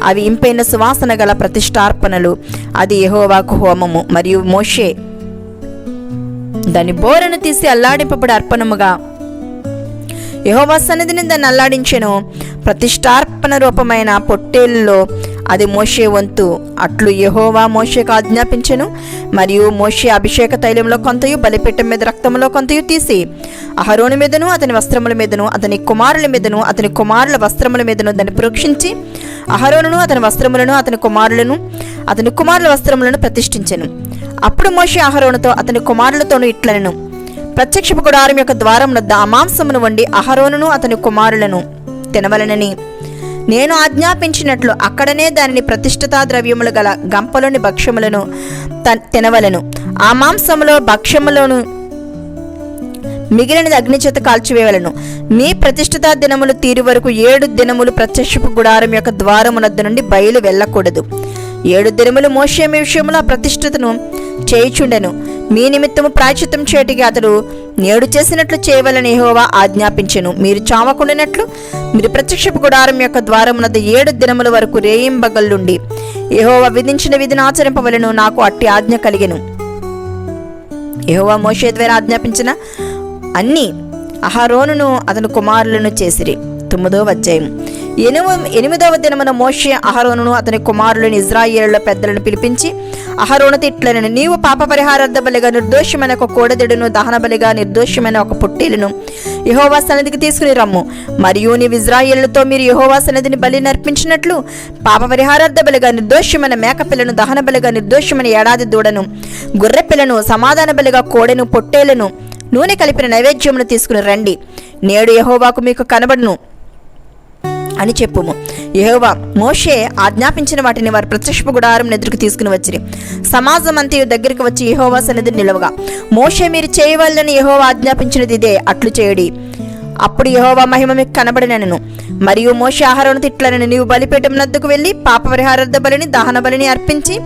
A: అవి ఇంపైన సువాసన గల ప్రతిష్టార్పణలు. అది యెహోవాకు హోమము. మరియు మోషే దాని బోరను తీసి అల్లాడింపబడి అర్పణముగా యెహోవా సన్నిధిని దాన్ని అల్లాడించెను. ప్రతిష్టార్పణ రూపమైన పొట్టేలులో అది మోషే వంతు. అట్లు యెహోవా మోషేకు ఆజ్ఞాపించెను. మరియు మోషే అభిషేక తైలంలో కొంతయు బలిపీఠం మీద రక్తంలో కొంతయు తీసి అహరోను మీదను, అతని వస్త్రముల మీదను, అతని కుమారుల మీదను, అతని కుమారుల వస్త్రముల మీదను దాన్ని ప్రోక్షించి అహరోనును, అతని వస్త్రములను, అతని కుమారుల వస్త్రములను ప్రతిష్ఠించెను. అప్పుడు మోషే అహరోనుతో అతని కుమారులతోనూ ఇట్లనెను: ప్రత్యక్షపు గుడారం యొక్క ద్వారమునొద్ద ఆ మాంసమును వండి అహరోనును అతని కుమారులను తినవలనని నేను ఆజ్ఞాపించినట్లు అక్కడనే దానిని ప్రతిష్ఠితా ద్రవ్యములు గల గంపలోని భక్ష్యములను తినవలను. ఆ మాంసములో భక్ష్యములను మిగిలినది అగ్నిచేత కాల్చివేయవలను. మీ ప్రతిష్ఠితా దినములు తీరు వరకు 7 దినములు ప్రత్యక్షపు గుడారం యొక్క ద్వారమునొద్ద నుండి బయలు వెళ్ళకూడదు. 7 దినములు మోషే మీ విషయంలో ఆ ప్రతిష్ఠతను చేయుచుండెను. మీ నిమిత్తము ప్రాయశ్చిత్తం చేయుటకి అతడు నేడు చేసినట్లు చేయవలని యెహోవా ఆజ్ఞాపించెను. మీరు చావకుండానట్లు మీరు ప్రత్యక్షపు గుడారం యొక్క ద్వారమునద్ద 7 దినముల వరకు రేయింబగళ్ళుండి యెహోవా విధించిన విధిని ఆచరింపవలెను. నాకు అట్టి ఆజ్ఞ కలిగెను. యెహోవా మోషే ద్వారా ఆజ్ఞాపించిన అన్ని అహరోనును అతని కుమారులను చేసిరి. 9వ అధ్యాయం. 8వ దినమున మోషే అహరోనును అతని కుమారులను ఇశ్రాయేలుల పెద్దలను పిలిపించి అహరోనుతో ఇట్లనెను: నీవు పాప పరిహారార్థ బలిగా నిర్దోషమైన ఒక కోడెదెడును, దహన బలిగా నిర్దోషమైన ఒక పొట్టేలును యెహోవా సన్నిధికి తీసుకుని రమ్ము. మరియు నీవు ఇశ్రాయేలుతో మీరు యెహోవా సన్నిధిని బలి నర్పించినట్లు పాప పరిహారార్థ బలిగా నిర్దోషమైన మేకపిల్లను, దహన బలిగా నిర్దోషమైన ఏడాది దూడను, గొర్రె పిల్లను, సమాధాన బలిగా కోడెను, పొట్టేలును, నూనె కలిపిన నైవేద్యమును తీసుకుని రండి. నేడు యెహోవాకు మీకు కనబడును అని చెప్పుము. యెహోవా మోషే ఆజ్ఞాపించిన వాటిని వారు ప్రత్యక్షపు గుడారం ఎదురుకు తీసుకుని వచ్చిరి. సమాజం అంతయు దగ్గరికి వచ్చి యెహోవా సన్నిధిని నిలవగా మోషే మీరు చేయవలనని యెహోవా ఆజ్ఞాపించినది ఇదే, అట్లు చేయడి. అప్పుడు యెహోవా మహిమ మీకు కనబడినను. మరియు మోషే అహరోనుతో ఇట్లనెను: నీవు బలిపీఠం నద్దకు వెళ్ళి పాప పరిహారార్థ బలిని, దహన బలిని అర్పించి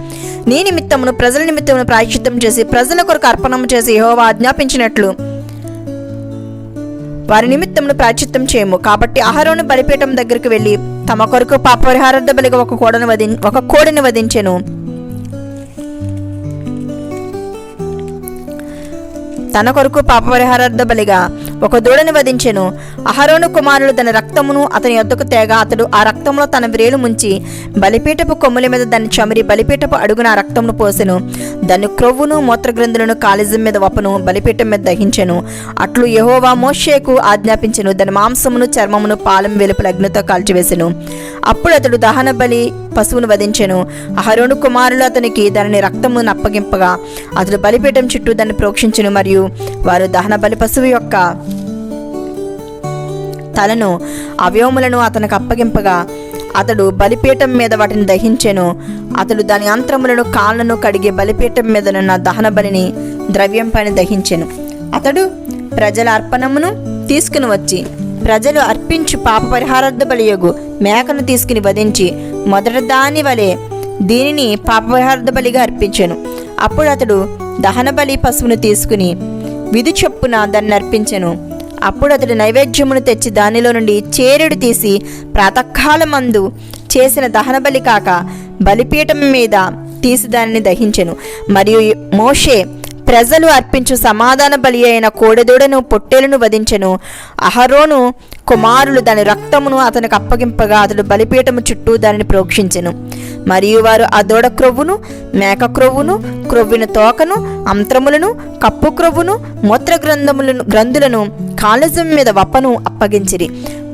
A: నీ నిమిత్తమును ప్రజల నిమిత్తమును ప్రాయశ్చిత్తం చేసి ప్రజల కొరకు అర్పణము చేసి యెహోవా ఆజ్ఞాపించినట్లు వారి నిమిత్తమును ప్రాయశ్చిత్తం చేయము. కాబట్టి అహరోను బలిపీఠం దగ్గరికి వెళ్ళి తమ కొరకు పాప పరిహారార్థ బలిగా ఒక కోడిని వధించెను. తన కొరకు పాప పరిహారార్థ బలిగా ఒక దూడని వధించెను. అహరోను కుమారులు తన రక్తమును అతని యొద్దకు తేగా అతడు ఆ రక్తంలో తన వ్రేలు ముంచి బలిపీఠపు కొమ్ముల మీద దాన్ని చమిరి బలిపీఠపు అడుగున ఆ రక్తమును పోసెను. దాని క్రొవ్వును మూత్రగ్రంథులను కాళిజం మీద వపను బలిపీఠం మీద దహించెను. అట్లు యెహోవా మోషేకు ఆజ్ఞాపించెను. దాని మాంసమును చర్మమును పాలెం వెలుపల అగ్నితో కాల్చివేసెను. అప్పుడు అతడు దహన బలి పశువును వధించెను. అహరోను కుమారులు అతనికి దాని రక్తమును అప్పగింపగా అతడు బలిపీఠం చుట్టూ దాన్ని ప్రోక్షించెను. మరియు వారు దహన బలి పశువు యొక్క తలను అవయవములను అతనికి అప్పగింపగా అతడు బలిపీఠం మీద వాటిని దహించెను. అతడు దాని అంత్రములను కాళ్ళను కడిగి బలిపీఠం మీదనున్న దహన బలిని ద్రవ్యం పైన దహించెను. అతడు ప్రజల అర్పణమును తీసుకుని వచ్చి ప్రజలు అర్పించు పాప పరిహారార్థ బలియగు మేకను తీసుకుని వధించి మొదట దాని వలె దీనిని పాప పరిహారార్థ బలిగా అర్పించెను. అప్పుడు అతడు దహన బలి పశువును తీసుకుని విధి చొప్పున దాన్ని అర్పించెను. అప్పుడు అతడు నైవేద్యమును తెచ్చి దానిలో నుండి చేరెడు తీసి ప్రాతకాలమందు చేసిన దహన బలి కాక బలిపీఠం మీద తీసి దానిని దహించెను. మరియు మోషే ప్రజలు అర్పించు సమాధాన బలి అయిన కోడెదూడను పొట్టేలును వధించెను. అహరోను కుమారులు దాని రక్తమును అతనికి అప్పగింపగా అతడు బలిపీఠము చుట్టూ దానిని ప్రోక్షించెను. మరియు వారు ఆ దూడ క్రొవ్వును, మేక క్రొవ్వును, క్రొవ్విన తోకను, అంత్రములను, కప్పు క్రొవ్వును, గ్రంథులను కాళజం మీద వప్పను అప్పగించిరి.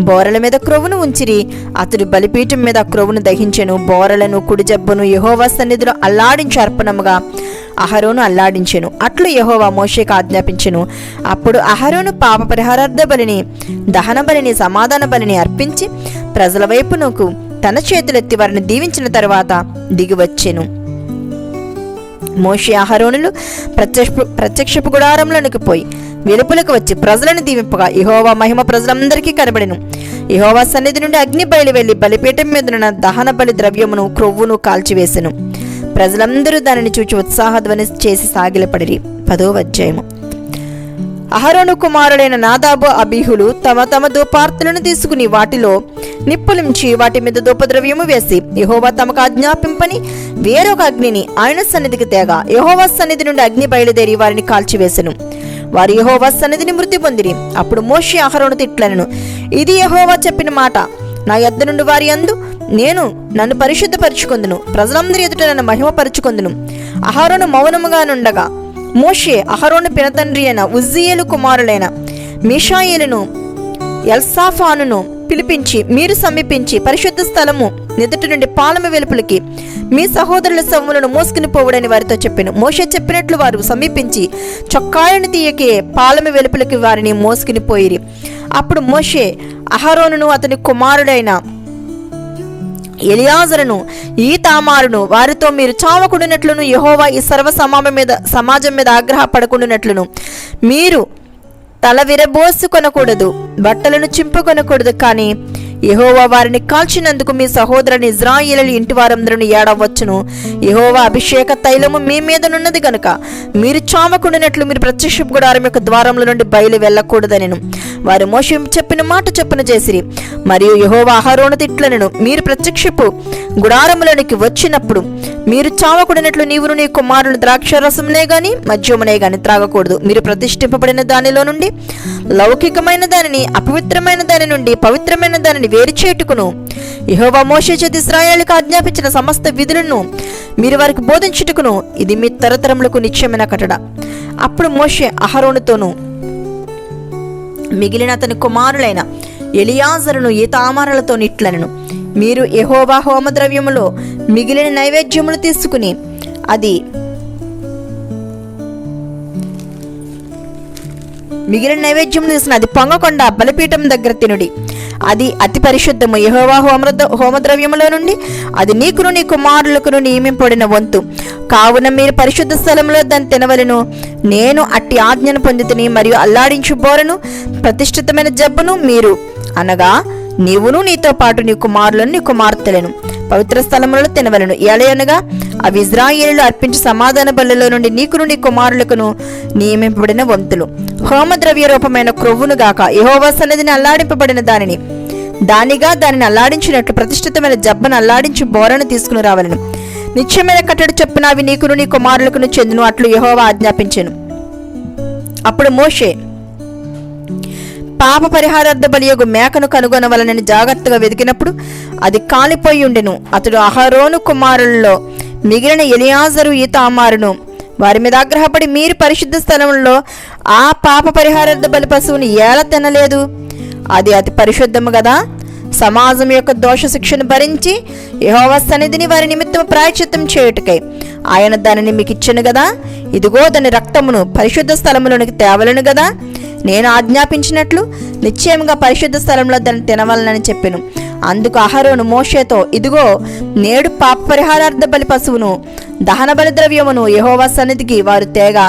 A: బోరల మీద క్రొవ్వును ఉంచిరి. అతడు బలిపీఠం మీద క్రొవ్వును దహించెను. బోరలను కుడి జబ్బును యెహోవా సన్నిధిలో అల్లాడించి అర్పణముగా అహరోను అల్లాడించెను. అట్లు యెహోవా మోషేకు ఆజ్ఞాపించెను. అప్పుడు అహరోను పాప పరిహారార్థ బలిని, దహన బలిని, సమాధాన బలిని అర్పించి ప్రజల వైపునకు తన చేతులెత్తి వారిని దీవించిన తరువాత దిగివచ్చెను. మోషే అహరోనులు ప్రత్యక్షపు గుడారంలోనికి పోయి వెలుపలకు వచ్చి ప్రజలను దీవింపగా యెహోవా మహిమ ప్రజలందరికీ కనబడెను. యెహోవా సన్నిధి నుండి అగ్ని బయలు వెళ్లి బలిపీఠం మీదనున్న దహన బలి ద్రవ్యమును క్రొవ్వును కాల్చివేసెను. ప్రజలందరూ దానిని చూచి ఉత్సాహధ్వని చేసి సాగిలపడిరి. 10వ అధ్యాయము. అహరోను కుమారుడైన నాదాబు, అబీహులు తమ తమ ధూపార్తులను తీసుకుని వాటిలో నిప్పులించి వాటి మీద ధూపద్రవ్యము వేసి యెహోవా తమకు ఆజ్ఞాపింపని వేరొక అగ్నిని ఆయన సన్నిధికి తేగా యెహోవా సన్నిధి నుండి అగ్ని బయలుదేరి వారిని కాల్చివేసెను. వారు యెహోవా సన్నిధిని మృతి పొందిరి. అప్పుడు మోషే అహరోను తిట్లనెను, ఇది యెహోవా చెప్పిన మాట, నా యొద్ద నుండి వారి యందు నేను నన్ను పరిశుద్ధపరచుకొందును, ప్రజలందరి ఎదుట నన్ను మహిమపరచుకొందును. అహరోను మౌనముగా నుండగా మోషే అహరోను పినతండ్రి అయిన ఉజ్జీయేలు కుమారులైన మీషాయేలును ఎల్సాఫానును పిలిపించి మీరు సమీపించి పరిశుద్ధ స్థలము నిదుటి నుండి పాలెము వెలుపలికి మీ సహోదరుల శవములను మోసుకుని పోవుడని వారితో చెప్పెను. మోషే చెప్పినట్లు వారు సమీపించి చొక్కాయను తీయకే పాలెము వెలుపలికి వారిని మోసుకుని పోయిరి. అప్పుడు మోషే అహరోనును అతని కుమారుడైన ఎలియాజరును ఈతామారును వారితో మీరు చావకుండానట్లును యెహోవా ఈ సర్వ సమాజం మీద ఆగ్రహపడకుండానట్లును మీరు తల విరబోసుకొనకూడదు, బట్టలను చింపుకొనకూడదు. కానీ యెహోవా వారిని కాల్చినందుకు మీ సహోదరుని ఇశ్రాయేలు ఇంటి వారందరూ ఏడవచ్చును. యెహోవా అభిషేక తైలము మీ మీదనున్నది గనుక మీరు చావకుండానట్లు మీరు ప్రత్యక్ష గుడారం యొక్క ద్వారముల నుండి బయలు వెళ్ళకూడదనెను. వారు మోషే చెప్పిన మాట చొప్పున చేసిరి. మరియు యెహోవా అహరోను తిట్లనెను, మీరు ప్రత్యక్షపు గుడారములోనికి వచ్చినప్పుడు మీరు చావకుండానట్లు నీవును నీ కుమారులు ద్రాక్షరసమునే గాని మద్యమునే గాని త్రాగకూడదు. మీరు ప్రతిష్ఠింపబడిన దానిలో నుండి లౌకికమైన దానిని, అపవిత్రమైన దాని నుండి పవిత్రమైన దానిని వేరు చేటుకును యెహోవా మోషే చేత ఇశ్రాయేలుకు ఆజ్ఞాపించిన సమస్త విధులను మీరు వారికి బోధించుటకును ఇది మీ తరతరములకు నిత్యమైన కట్టడ. అప్పుడు మోషే అహరోనుతోనూ మిగిలిన అతని కుమారులైన ఎలియాజరును ఈతామారులతో ఇట్లనెను, మీరు యెహోవా హోమద్రవ్యములో మిగిలిన నైవేద్యములు తీసుకుని అది పొంగకుండా బలిపీఠం దగ్గర తినుడి. అది అతి పరిశుద్ధము. యెహోవా హోమద్రవ్యములో నుండి అది నీకును నీ కుమారులకును నియమింపబడిన వంతు. కావున మీరు పరిశుద్ధ స్థలంలో దాన్ని తినవలెను. నేను అట్టి ఆజ్ఞను పొందితిని. మరియు అల్లాడించు బోరను ప్రతిష్ఠితమైన జబ్బును మీరు అనగా నీవును నీతో పాటు నీ కుమారులను నీ కుమార్తెలను పవిత్ర స్థలములలో తినవలను. ఏలయనగా అవి ఇశ్రాయేలులు అర్పించు సమాధాన బలులలో నుండి నీకును నీ కుమారులకును నియమింపబడిన వంతులు. హోమద్రవ్య రూపమైన క్రొవ్వును గాక యెహోవా సన్నిధిని అల్లాడింపబడిన దానిని అల్లాడించినట్లు ప్రతిష్ఠితమైన జబ్బను అల్లాడించి బోరను తీసుకుని రావాలను. నిత్యమైన కట్టడి చొప్పున అవి నీకును నీ కుమారులకును చెందును. అట్లు యెహోవా ఆజ్ఞాపించెను. అప్పుడు మోషే పాప పరిహారార్థ బలియగు మేకను కనుగొనవలనని జాగ్రత్తగా వెతికినప్పుడు అది కాలిపోయి ఉండెను. అతడు అహరోను కుమారులలో మిగిలిన ఎలియాజరు ఈతామారును వారి మీద ఆగ్రహపడి మీరు పరిశుద్ధ స్థలంలో ఆ పాప పరిహారార్థ బలి పశువుని ఎలా తినలేదు? అది అతి పరిశుద్ధము కదా. సమాజం యొక్క దోష శిక్షను భరించి యెహోవా సన్నిధిని వారి నిమిత్తం ప్రాయశ్చిత్తం చేయుటకై ఆయన దానిని మీకు ఇచ్చెను కదా. ఇదిగో దాని రక్తమును పరిశుద్ధ స్థలములోనికి తేవలను కదా. నేను ఆజ్ఞాపించినట్లు నిశ్చయముగా పరిశుద్ధ స్థలంలో దాన్ని తినవలనని చెప్పెను. అందుకు అహరోను మోషేతో, ఇదిగో నేడు పాప పరిహారార్థ బలి పశువును దహన బలి ద్రవ్యమును యెహోవా సన్నిధికి వారు తేగా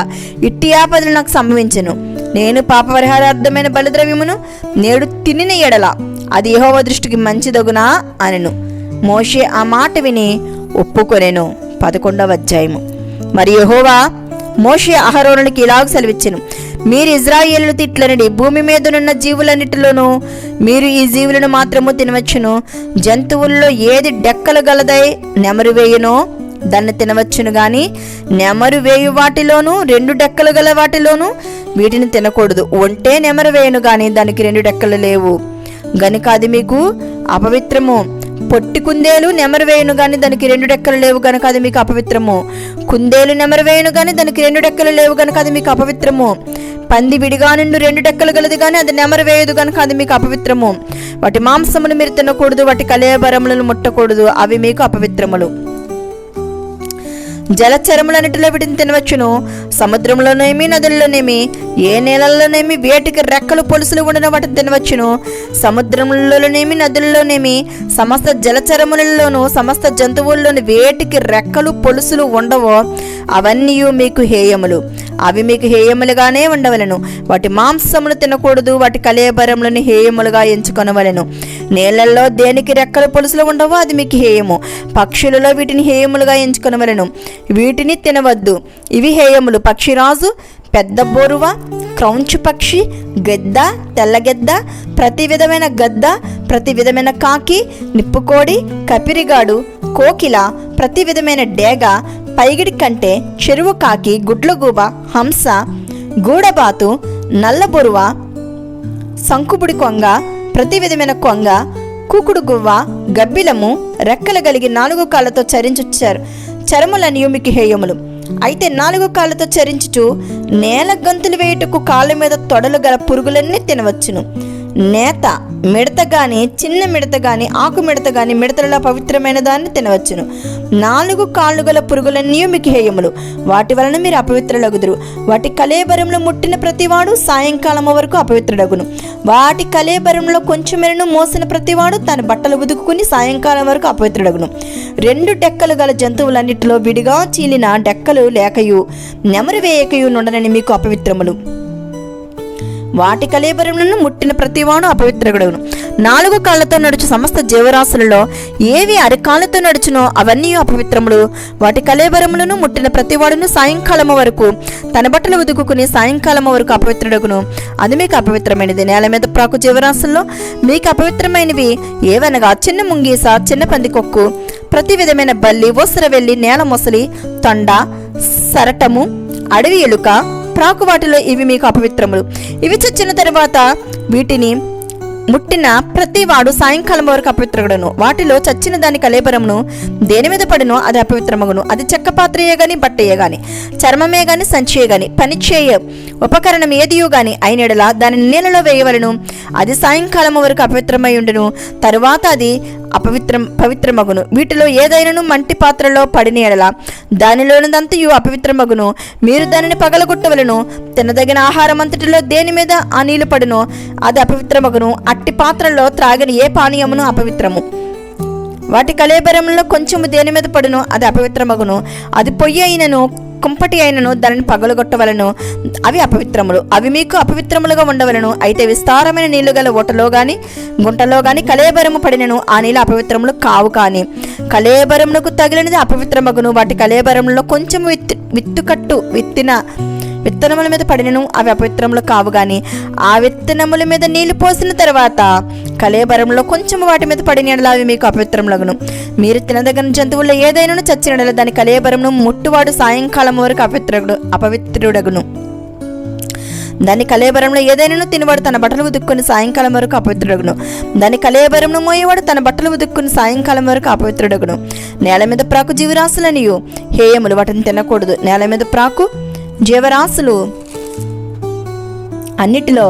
A: ఇట్టి ఆపదలు నాకు సంభవించెను. నేను పాప పరిహారార్థమైన బలిద్రవ్యమును నేడు తినిన ఎడల అది యెహోవా దృష్టికి మంచిదగునా అనెను. మోషే ఆ మాట విని ఒప్పుకొనెను. 11వ అధ్యాయము. మరి యెహోవా మోషే అహరోనునికి ఇలాగ సెలవిచ్చెను, మీరు ఇశ్రాయేలును తిట్లనడి, భూమి మీదనున్న జీవులన్నిటిలోనూ మీరు ఈ జీవులను మాత్రము తినవచ్చును. జంతువుల్లో ఏది డెక్కలు గలదై నెమరు వేయునో దాన్ని తినవచ్చును గాని నెమరు వేయు వాటిలోనూ 2 డెక్కలు గల వాటిలోనూ వీటిని తినకూడదు. ఒంటే నెమరు వేయను గాని దానికి 2 డెక్కలు లేవు గనుక అది మీకు అపవిత్రము. పొట్టి కుందేలు నెమరు వేయను గాని దానికి 2 డెక్కలు లేవు గనుక అది మీకు అపవిత్రము. కుందేలు నెమరు వేయను గాని దానికి 2 డెక్కలు లేవు గనుక అది మీకు అపవిత్రము. పంది విడిగా నుండి 2 డెక్కలు గలది కానీ అది నెమరు వేయదు గనుక అది మీకు అపవిత్రము. వాటి మాంసమును మీరు తినకూడదు, వాటి కళేబరములను ముట్టకూడదు, అవి మీకు అపవిత్రములు. జలచరములన్నిటిలో వీటిని తినవచ్చును. సముద్రంలోనేమి నదుల్లోనేమి ఏ నేలల్లోనేమి వేటికి రెక్కలు పొలుసులు ఉండిన వాటిని తినవచ్చును. సముద్రంలోనేమి నదుల్లోనేమి సమస్త జలచరములలోనూ సమస్త జంతువుల్లోని వేటికి రెక్కలు పొలుసులు ఉండవో అవన్నీ మీకు హేయములు. అవి మీకు హేయములుగానే ఉండవలను. వాటి మాంసమును తినకూడదు, వాటి కళేబరములను హేయములుగా ఎంచుకొనవలను. నేలల్లో దేనికి రెక్కలు పొలుసులు ఉండవో అది మీకు హేయము. పక్షులలో వీటిని హేయములుగా ఎంచుకొనవలను. వీటిని తినవద్దు. ఇవి హేయములు: పక్షిరాజు, పెద్ద బోరువ, క్రౌంచు పక్షి, గెద్ద, తెల్లగెద్ద, ప్రతి విధమైన గద్ద, ప్రతి విధమైన కాకి, నిప్పుకోడి, కపిరిగాడు, కోకిల, ప్రతి విధమైన డేగ, పైగిడి కంటే, చెరువు కాకి, గుడ్లగూబ, హంస, గూడబాతు, నల్లబొరువ, సంకుబుడి కొంగ, ప్రతి విధమైన కొంగ, కూకుడు గువ్వ, గబ్బిలము, రెక్కలు కలిగి 4 కాళ్ళతో చరములనియు మీకు హేయములు. అయితే 4 కాళ్ళతో చరించుచు నేల గంతులు వేయుటకు కాళ్ళ మీద తొడలు గల పురుగులన్నీ తినవచ్చును. నేత మిడత గాని, చిన్న మిడత గాని, ఆకు మిడత గాని మిడతలలో పవిత్రమైన దాన్ని తినవచ్చును. 4 కాళ్ళు గల పురుగులన్నీ మీకు హేయములు. వాటి వలన మీరు అపవిత్రులగుదురు. వాటి కళేబరంలో ముట్టిన ప్రతివాడు సాయంకాలము వరకు అపవిత్రుడగును. వాటి కళేబరంలో కొంచెమెలను మోసిన ప్రతివాడు తన బట్టలు ఉదుకుని సాయంకాలం వరకు అపవిత్రుడగును. 2 డెక్కలు గల జంతువులన్నిటిలో విడిగా చీలిన డెక్కలు లేకయు నెమరు వేయకయు నుండనని మీకు అపవిత్రములు. వాటి కళేబరములను ముట్టిన ప్రతివాడు అపవిత్రగుడును. 4 కాళ్ళతో నడుచు సమస్త జీవరాశులలో ఏవి అరికాళ్ళతో నడుచునో అవన్నీ అపవిత్రములు. వాటి కళేబరములను ముట్టిన ప్రతివాడును సాయంకాలము వరకు తన బట్టలు ఉదుకుని సాయంకాలము వరకు అపవిత్రుడగును. అది మీకు అపవిత్రమైనది. నేల మీద ప్రాకు జీవరాశుల్లో మీకు అపవిత్రమైనవి ఏవనగా చిన్న ముంగీస, చిన్న పందికొక్కు, ప్రతి విధమైన బల్లి, ఒసరవెల్లి, నేల మొసలి, తొండ, సరటము, అడవి ఎలుక, ప్రాకు వాటిలో ఇవి మీకు అపవిత్రములు. ఇవి చచ్చిన తరువాత వీటిని ముట్టిన ప్రతివాడు సాయంకాలం వరకు అపవిత్రగుడును. వాటిలో చచ్చిన దాని కళేబరమును దేని మీద పడినో అది అపవిత్రమగును. అది చెక్క పాత్రయే గాని, బట్టయే గాని, చర్మమే గాని, సంచియే గాని, పనిచేయ ఉపకరణం ఏదియో గాని అయినడలా దానిని నీళ్ళలో వేయవలను. అది సాయంకాలం వరకు అపవిత్రమై ఉండును. తరువాత అది పవిత్రమగును. వీటిలో ఏదైనాను మంటి పాత్రలో పడిన ఎడల దానిలోనిదంతయు అపవిత్రమగును. మీరు దానిని పగలగొట్టవలను. తినదగిన ఆహారం అంతటిలో దేని మీద ఆ నీళ్లు పడునో అది అపవిత్రమగును. అట్టి పాత్రలో త్రాగిన ఏ పానీయమును అపవిత్రము. వాటి కళేబరంలో కొంచెము దేని మీద పడునో అది అపవిత్రమగును. అది పొయ్యి అయినను కుంపటి అయినను దానిని పగలగొట్టవలను. అవి అపవిత్రములు. అవి మీకు అపవిత్రములుగా ఉండవలను. అయితే విస్తారమైన నీళ్లు గల ఓటలో గాని గుంటలో గాని కళేబరము పడినను ఆ నీళ్ళు అపవిత్రములు కావు. కానీ కళేబరమునకు తగిలినది అపవిత్రమగును. వాటి కళేబరంలో కొంచెం విత్తనముల మీద పడినను అవి అపవిత్రములు కావు. గాని ఆ విత్తనముల మీద నీళ్లు పోసిన తర్వాత కళేబరంలో కొంచెము వాటి మీద పడిన అవి మీకు అపవిత్రములగును. మీరు తినదగిన జంతువుల్లో ఏదైనా చచ్చిన దాని కళేబరమును ముట్టువాడు సాయంకాలం వరకు అపవిత్రుడగును. దాని కళేబరంలో ఏదైనా తినవాడు తన బట్టలు ఉదుక్కుని సాయంకాలం వరకు అపవిత్రుడగును. దాని కళేబరమును మోయేవాడు తన బట్టలు ఉదుక్కుని సాయంకాలం వరకు అపవిత్రుడగును. నేల మీద ప్రాకు జీవరాశులనియు హేయములు వాటిని తినకూడదు. నేల మీద ప్రాకు జీవరాశులు అన్నిటిలో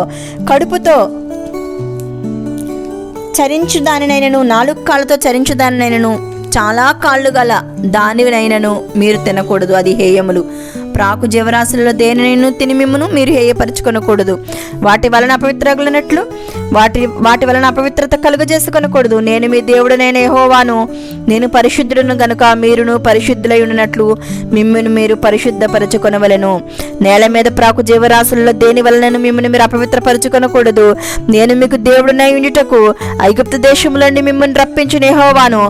A: కడుపుతో చరించు దానినైనను, 4 కాళ్ళతో చరించు దానినైనను, చాలా కాళ్ళు గల దానినైనను మీరు తినకూడదు, అది హేయములు. ప్రాకు జీవరాశులలో దేనినైనా తిని మిమ్మును మీరు హేయపరచుకొనకూడదు. వాటి వలన అపవిత్రగులనట్లు వాటి వలన అపవిత్రత కలుగజేసుకొనకూడదు. నేను మీ దేవుడనైన యెహోవాను, నేను పరిశుద్ధుడును గనుక మీరును పరిశుద్ధులై ఉన్నట్లు మిమ్మును మీరు పరిశుద్ధపరచుకొనవలెను. నేల మీద ప్రాకు జీవరాశులలో దేని వలన మిమ్మును మీరు అపవిత్రపరచుకొనకూడదు. నేను మీకు దేవుడనై ఉండుటకు ఐగుప్తు దేశములోని మిమ్మల్ని రప్పించిన యెహోవాను,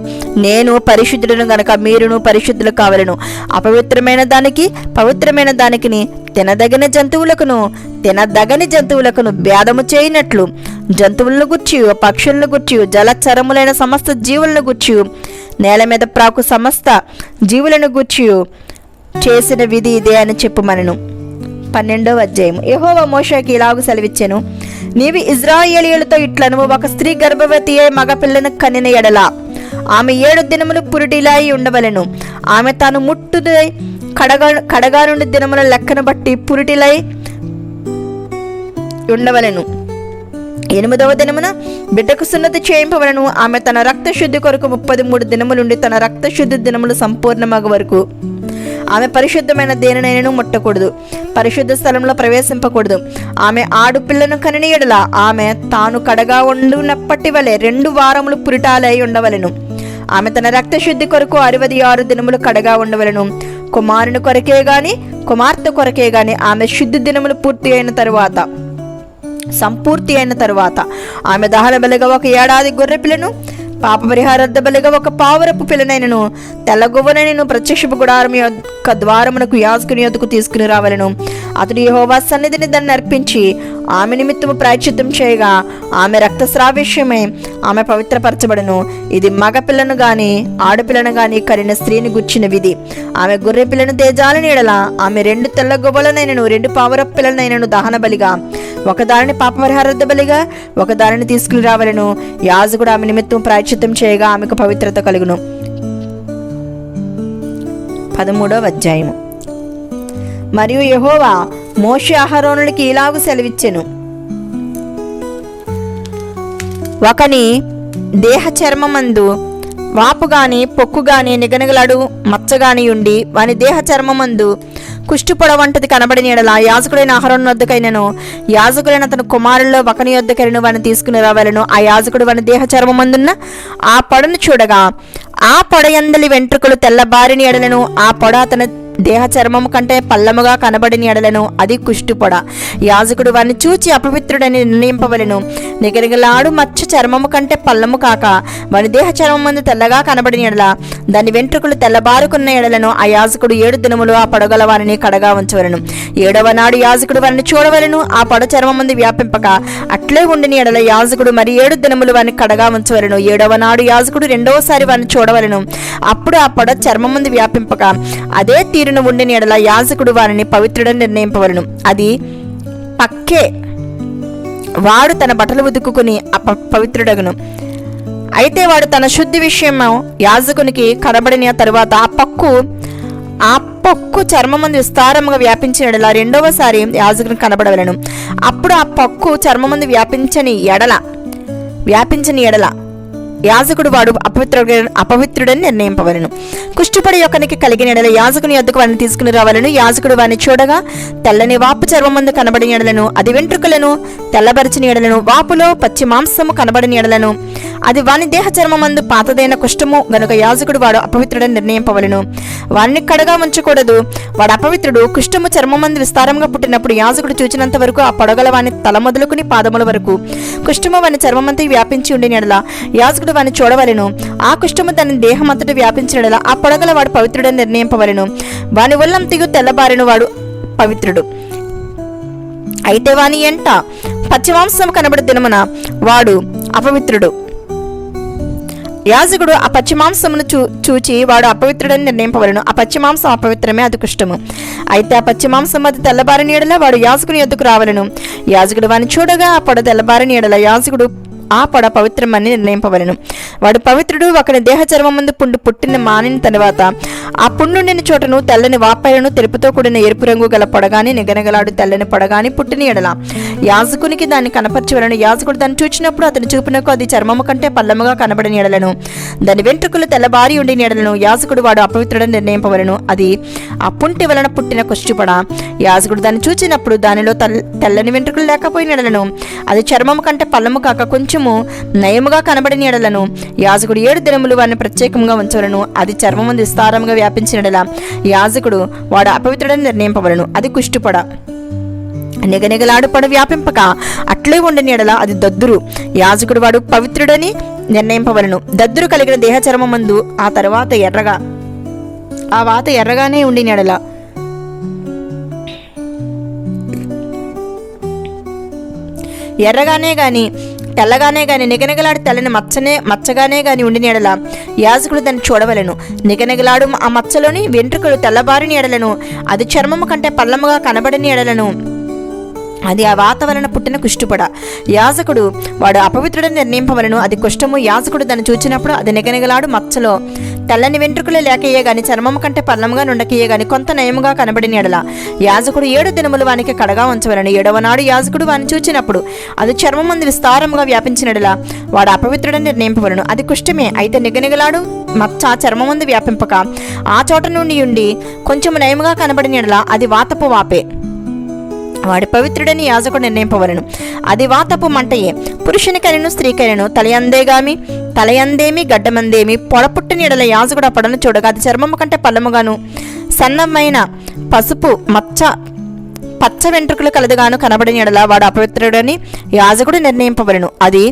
A: నేను పరిశుద్ధుడును గనుక మీరును పరిశుద్ధులు కావలెను. అపవిత్రమైన దానికి పవిత్రమైన దానికిని తినదగిన జంతువులకును భేదము చేయనట్లు జంతువులను గుర్చి, పక్షులను గుర్చి, జలచరములైన సమస్త జీవులను గుర్చి, నేల మీద ప్రాకు సమస్త జీవులను గుర్చి చేసిన విధి ఇదే అని చెప్పుమనెను. 12వ అధ్యాయం. యెహోవా మోషేకి ఇలాగు సెలవిచ్చెను, నీవు ఇశ్రాయేలీయులతో ఇట్లను, ఒక స్త్రీ గర్భవతి అయి మగపిల్లను కనిన ఎడల ఆమె 7 దినములు పురిటిలాయి ఉండవలెను. ఆమె తాను ముట్టుదై కడగా నుండి దినముల లెక్కను బట్టి పురిటిలై ఉండవలెను. 8వ దినమున బిడ్డకు సున్నతి చేయింపవలను. ఆమె తన రక్త శుద్ధి కొరకు 33 దినములుండి తన రక్త శుద్ధి దినములు సంపూర్ణమగ వరకు ఆమె పరిశుద్ధమైన దేనినైనను ముట్టకూడదు, పరిశుద్ధ స్థలంలో ప్రవేశింపకూడదు. ఆమె ఆడుపిల్లను కనిన ఎడల ఆమె తాను కడగా ఉండునప్పటి వలె 2 వారములు పురిటాలై ఉండవలెను. ఆమె తన రక్త శుద్ధి కొరకు 66 దినములు కడగా ఉండవలెను. కుమారుని కొరకే గాని కుమార్తె కొరకే గాని ఆమె శుద్ధి దినములు సంపూర్తి అయిన తరువాత ఆమె దహన బలిగా 1 ఏడాది గొర్రె పిల్లను, పాప పరిహారార్థ బలిగా 1 పావురపు పిల్లనైనను, తెల్లగువ్వనైనను ప్రత్యక్షపు గుడారం యొక్క ద్వారమునకు యాజకుని యొద్దకు తీసుకుని రావలను. అతడు యెహోవా సన్నిధిని దాన్ని అర్పించి ఆమె నిమిత్తము ప్రాయశ్చిత్తం చేయగా ఆమె రక్తస్రావిష్యమే ఆమె పవిత్రపరచబడును. ఇది మగ పిల్లను గాని ఆడపిల్లను గాని కరిన స్త్రీని గుర్చిన విధి. ఆమె గొర్రె పిల్లను తేజాలని ఎడల ఆమె 2 తెల్ల గువ్వలనైనను 2 పావురపు పిల్లలనైనను దహన బలిగా, 1 దానిని పాప పరిహారార్థ బలిగా 1 దానిని తీసుకుని రావలను. యాజకుడు ఆమె నిమిత్తం ప్రాయశ్చిత్తం చేయగా ఆమెకు పవిత్రత కలుగును. 13వ అధ్యాయము. మరియు యెహోవా మోషే అహరోనులకి ఇలాగు సెలవిచ్చెను, ఒకని దేహ చర్మమందు వాపు గాని పొక్కు గాని నిగనగలాడు మచ్చగాని ఉండి వాని దేహ చర్మమందు కుష్టిపొడ వంటిది కనబడిన ఎడల యాజకుడైన అహరోను వద్దకైనను యాజకుడైన తన కుమారుల్లో ఒకని వద్దకైనను వాని తీసుకుని రావాలను. ఆ యాజకుడు వాని దేహ చర్మమందున్న ఆ పొడను చూడగా ఆ పొడ యందలి వెంట్రుకలు తెల్లబారిన ఎడలను, ఆ పొడ అతని దేహ చర్మము కంటే పల్లముగా కనబడిన ఎడలను, అది కుష్టిపొడ. యాజకుడు వారిని చూచి అపవిత్రుడని నిర్ణయింపవలెను. నిగనిగలాడు మచ్చ చర్మము కంటే పల్లము కాక వాని దేహ చర్మం ముందు తెల్లగా కనబడిన ఎడల, దాని వెంట్రుకలు తెల్లబారుకున్న ఎడలను ఆ యాజకుడు 7 దినములు ఆ పొడగల వారిని కడగా ఉంచవలను. 7వ నాడు యాజకుడు వారిని చూడవలను. ఆ పొడ చర్మం ముందు వ్యాపింపక అట్లే ఉండిన ఎడల యాజకుడు మరి 7 దినములు వారిని కడగా ఉంచవలను. 7వ నాడు యాజకుడు 2వసారి వారిని చూడవలను. అప్పుడు ఆ పొడ చర్మం ముందు వ్యాపింపక అదే తీరును ఉండిన ఎడల యాజకుడు వారిని పవిత్రుడని నిర్ణయింపవలను. అది పక్కే వాడు తన బట్టలు ఉతుక్కుని పవిత్రుడగును. అయితే వాడు తన శుద్ధి విషయము యాజకునికి కనబడిన తరువాత ఆ పొక్కు చర్మమందు విస్తారముగా వ్యాపించిన ఎడల 2వసారి యాజకునికి కనబడవలను. అప్పుడు ఆ పొక్కు చర్మమందు వ్యాపించని ఎడల యాజకుడు వాడు అపవిత్రుడని నిర్ణయింపవలను. కుష్టిపడి ఒకనికి కలిగిన ఎడల యాజకుని యొద్దకు వారిని తీసుకుని రావాలను. యాజకుడు వారిని చూడగా తెల్లని వాపు చర్మమందు కనబడిన ఎడలను, అది వెంట్రుకలను తెల్లబరిచిన ఎడలను, వాపులో పచ్చి మాంసము కనబడిన ఎడలను, అది వాని దేహ చర్మమందు పాతదైన కుష్ఠము గనుక యాజకుడు వాడు అపవిత్రుడని నిర్ణయింపవలను. వారిని కడగా ఉంచకూడదు, వాడు అపవిత్రుడు. కుష్ఠము చర్మమందు విస్తారంగా పుట్టినప్పుడు యాజకుడు చూచినంత వరకు ఆ పొడగల వాని తల మొదలుకుని పాదముల వరకు కుష్ఠము వాని చర్మమంతా వ్యాపించి ఉండిన ఎడల యాజకుడు వాని చూడవలెను. ఆ కుష్ఠము దాని దేహం అంతటా వ్యాపించిన ఎడల ఆ పొడగల వాడు పవిత్రుడని నిర్ణయింపవలెను. వాని ఒళ్ళంతిగు తెల్లబారిన వాడు పవిత్రుడు. అయితే వాని ఎంట పచ్చిమాంసం కనబడి దినమున వాడు అపవిత్రుడు. యాజకుడు ఆ పచ్చిమాంసమును చూచి వాడు అపవిత్రుడని నిర్ణయింపవలను. ఆ పచ్చిమాంసం అపవిత్రమే, అది కుష్టము. అయితే ఆ పచ్చిమాంసం అది తెల్లబారిన ఎడల వాడు యాజకుని యొద్దకు రావలను. యాజకుడు వాని చూడగా ఆ పొడ తెల్లబారిన ఎడల యాజకుడు ఆ పొడ పవిత్రమని నిర్ణయింపవలను. వాడు పవిత్రుడు. ఒకని దేహ చర్మమందు పుండు పుట్టిన మానిన తర్వాత ఆ పుండుండిన చోటను తెల్లని వాపైలను తెలుపుతో కూడిన ఎరుపు రంగు గల పొడగాని నిగనగలాడు తెల్లని పొడగాని పుట్టిన ఎడల యాజకునికి దాన్ని కనపరచవలను. యాజకుడు దాన్ని చూచినప్పుడు అతని చూపునకు అది చర్మము కంటే పల్లముగా కనబడిన ఎడలను దాని వెంట్రుకలు తెల్లబారి ఉండిన ఎడలను యాజకుడు వాడు అపవిత్రుడని నిర్ణయింపవలను. అది ఆ పుంటి వలన పుట్టిన కుష్టిపొడ. యాజకుడు దాన్ని చూచినప్పుడు దానిలో తెల్లని వెంట్రుకలు లేకపోయిన ఎడలను అది చర్మము కంటే పల్లము కాక కొంచెము నయముగా కనబడిన ఎడలను యాజకుడు 7 దినములు వారిని ప్రత్యేకంగా ఉంచవలను. అది చర్మము విస్తారముగా వ్యాపించిన ఎడల యాజకుడు వాడు అపవిత్రుడని నిర్ణయింపవలను. అది కుష్టిపొడ. నిగనిగలాడు పొడ వ్యాపింపక అట్లే ఉండిన ఎడల అది దద్దురు. యాజకుడు వాడు పవిత్రుడని నిర్ణయింపవలను. దద్దురు కలిగిన దేహ చర్మమందు ఆ తర్వాత వాత ఎర్రగానే ఉండిన ఎడల ఎర్రగానే గాని తెల్లగానే గాని నిగనిగలాడు తెల్లని మచ్చగానే గాని ఉండిన ఎడల యాజకుడు దాన్ని చూడవలను. నిగనిగలాడు ఆ మచ్చలోని వెంట్రుకలు తెల్లబారిన ఎడలను అది చర్మము కంటే పల్లముగా కనబడిన ఎడలను అది ఆ వాత వలన పుట్టిన కుష్టిపొడ. యాజకుడు వాడు అపవిత్రుడని నిర్ణయింపవలను. అది కుష్ఠము. యాజకుడు దాన్ని చూచినప్పుడు అది నిగనిగలాడు మచ్చలో తెల్లని వెంట్రుకలే లేకయ్యే గాని చర్మము కంటే పల్లముగా నుండకయ్యే గాని కొంత నయముగా కనబడిన ఎడల యాజకుడు 7 దినములు వానికి కడగా ఉంచవలను. 7వ నాడు యాజకుడు వాని చూచినప్పుడు అది చర్మమందు విస్తారముగా వ్యాపించిన ఎడల వాడు అపవిత్రుడని నిర్ణయింపవలను. అది కుష్ఠమే. అయితే నిగనిగలాడు మచ్చ చర్మమందు వ్యాపింపక ఆ చోట నుండి కొంచెము నయముగా కనబడిన ఎడల అది వాతపు వాపే. వాడి పవిత్రుడని యాజకుడు నిర్ణయింపవలను. అది వాతపు మంటయే. పురుషునికైనను స్త్రీకైనను తలయందేమి గడ్డమందేమి పొడ పుట్టిన ఎడల యాజకుడు ఆ పొడను చూడగా అది చర్మము కంటే పల్లముగాను సన్నమైన పసుపు పచ్చ వెంట్రుకలు కలదుగాను కనబడిన ఎడల వాడు అపవిత్రుడని యాజకుడు నిర్ణయింపవలను. అది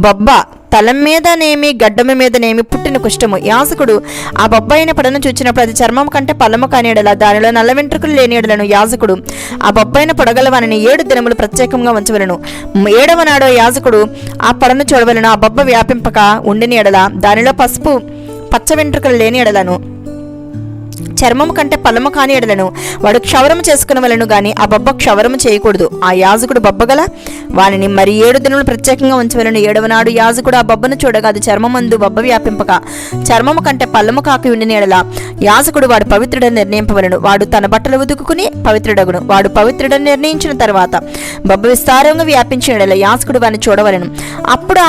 A: బొబ్బ తల మీదనేమి గడ్డము మీదనేమి పుట్టిన కుష్ఠము. యాజకుడు ఆ బొబ్బ అయిన పొడను చూచినప్పుడు అది చర్మం కంటే పల్లము కాని ఎడల దానిలో నల్ల వెంట్రుకలు లేని ఎడలను యాజకుడు ఆ బొబ్బైన పొడగలవాని 7 దినములు ప్రత్యేకంగా ఉంచవలను. 7వ నాడు యాజకుడు ఆ పొడను చూడవలను. ఆ బొబ్బ వ్యాపింపక ఉండిన ఎడల దానిలో పచ్చ వెంట్రుకలు లేని ఎడలను చర్మము కంటే పల్లము కాని ఎడలను వాడు క్షవరము చేసుకునవలను గాని ఆ బొబ్బ క్షవరము చేయకూడదు. ఆ యాజకుడు బొబ్బగల వానిని మరి 7 దినములు ప్రత్యేకంగా ఉంచవలను. 7వ నాడు యాజకుడు ఆ బొబ్బను చూడగా అది చర్మమందు బొబ్బ వ్యాపింపక చర్మము కంటే పల్లము కాకి ఉండిన ఎడల యాజకుడు వాడు పవిత్రుడని నిర్ణయింపవలను. వాడు తన బట్టలు ఉతుకుని పవిత్రుడగును. వాడు పవిత్రుడని నిర్ణయించిన తర్వాత బొబ్బ విస్తారంగా వ్యాపించిన ఎడల యాజకుడు వాడిని చూడవలను. అప్పుడు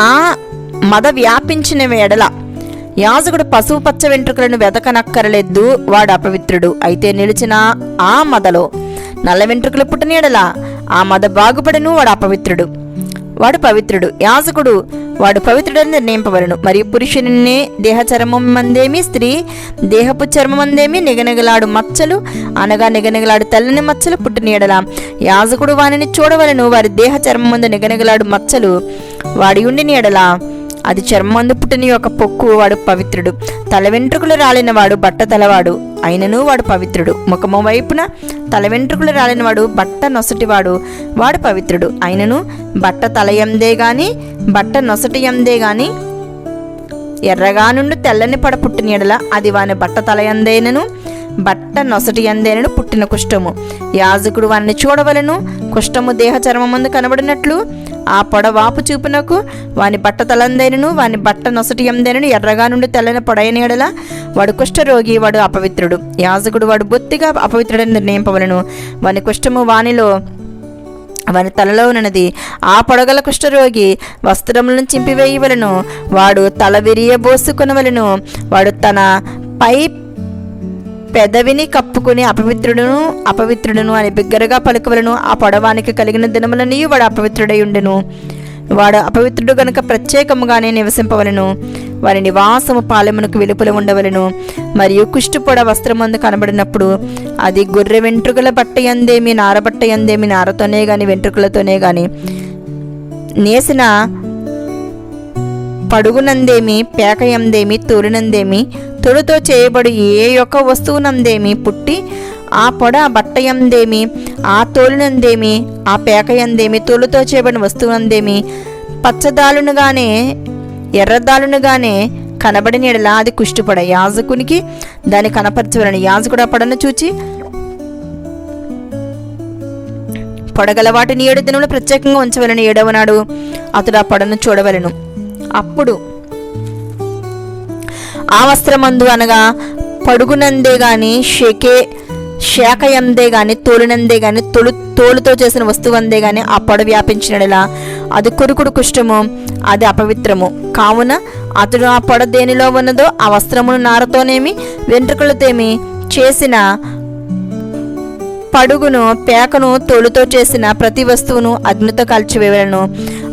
A: ఆ మద వ్యాపించిన ఎడల యాజకుడు పసుపు పచ్చ వెంట్రుకలను వెతకనక్కరలేదు. వాడు అపవిత్రుడు. అయితే నిలిచిన ఆ మదలో నల్ల వెంట్రుకలు పుట్టిన ఎడల ఆ మద బాగుపడను. వాడు పవిత్రుడు. యాజకుడు వాడు పవిత్రుడని నిర్ణయింపవలను. మరియు పురుషుని దేహ చర్మం మందేమి స్త్రీ దేహపు చర్మమందేమి నిగనిగలాడు మచ్చలు అనగా నిగనిగలాడు తెల్లని మచ్చలు పుట్టిన ఎడల యాజకుడు వానిని చూడవలను. వారి దేహ చర్మం మందు నిగనిగలాడు మచ్చలు వాడి ఉండిన ఎడల అది చర్మందు పుట్టిన యొక్క పొక్కు. వాడు పవిత్రుడు. తల వెంట్రుకలు రాలిన వాడు బట్ట తలవాడు అయినను వాడు పవిత్రుడు. ముఖము వైపున తల వెంట్రుకలు రాలినవాడు బట్ట నొసటివాడు వాడు పవిత్రుడు. అయినను బట్ట తలయందే గాని బట్ట నొసటి ఎందే గాని ఎర్రగా నుండి తెల్లని పడ పుట్టిన ఎడల అది వాని బట్ట తలయందేనను బట్ట నొసటి ఎందేనను పుట్టిన కుష్ఠము. యాజకుడు వారిని చూడవలను. కుష్ఠము దేహ చర్మమందు కనబడినట్లు ఆ పొడ వాపు చూపునకు వాని బట్ట తలందైనను వాని బట్ట నొసటి ఎందైనను ఎర్రగా నుండి తెల్లని పొడైన ఎడల వాడు కుష్ఠరోగి. వాడు అపవిత్రుడు. యాజకుడు వాడు బొత్తిగా అపవిత్రుడని నిర్ణయింపవలను. వాని కుష్ఠము వాని తలలో ఉన్నది. ఆ పొడగల కుష్ఠరోగి వస్త్రములను చింపివేయవలను. వాడు తల విరియబోసుకొనవలను. వాడు తన పై పెదవిని కప్పుకుని అపవిత్రుడును అని బిగ్గరగా పలుకవలను. ఆ పొడవానికి కలిగిన దినములని వాడు అపవిత్రుడై ఉండెను. వాడు అపవిత్రుడు గనుక ప్రత్యేకముగానే నివసింపవలను. వారి నివాసము పాలెమునకు వెలుపల ఉండవలను. మరియు కుష్ఠుపొడ వస్త్రమందు కనబడినప్పుడు అది గొర్రె వెంట్రుకల బట్ట యందేమి నారబట్ట యందేమి నారతోనే గాని వెంట్రుకలతోనే గాని నేసిన పడుగునందేమి పేకయందేమి తోలినందేమి తొడుతో చేయబడి ఏ యొక్క వస్తువునందేమి పుట్టి ఆ పొడ బట్టయందేమి ఆ తోలినందేమి ఆ పేకయందేమి తోలుతో చేయబడిన వస్తువునందేమి పచ్చదాలునుగానే ఎర్రదాలునుగానే కనబడిన ఎడల అది కుష్ఠుపొడ. యాజకునికి దాన్ని కనపరచవలని. యాజకుడు ఆ పొడను చూచి పొడగల వాటిని 7 దినములు ప్రత్యేకంగా ఉంచవలను. 7వ నాడు అతడు ఆ పొడను చూడవలను. అప్పుడు ఆ వస్త్రమందు అనగా పడుగునందే గాని శాఖయందే గాని తోలునందే గాని తోలుతో చేసిన వస్తువందే గాని ఆ పొడ వ్యాపించినలా అది కొరుకుడు కుష్ఠము, అది అపవిత్రము. కావున అతడు ఆ పొడ దేనిలో ఉన్నదో ఆ వస్త్రమును నారతోనేమి వెంట్రుకలతోనేమి చేసిన పడుగును పేకను తోలుతో చేసిన ప్రతి వస్తువును అగ్నితో కాల్చివేయవలెను.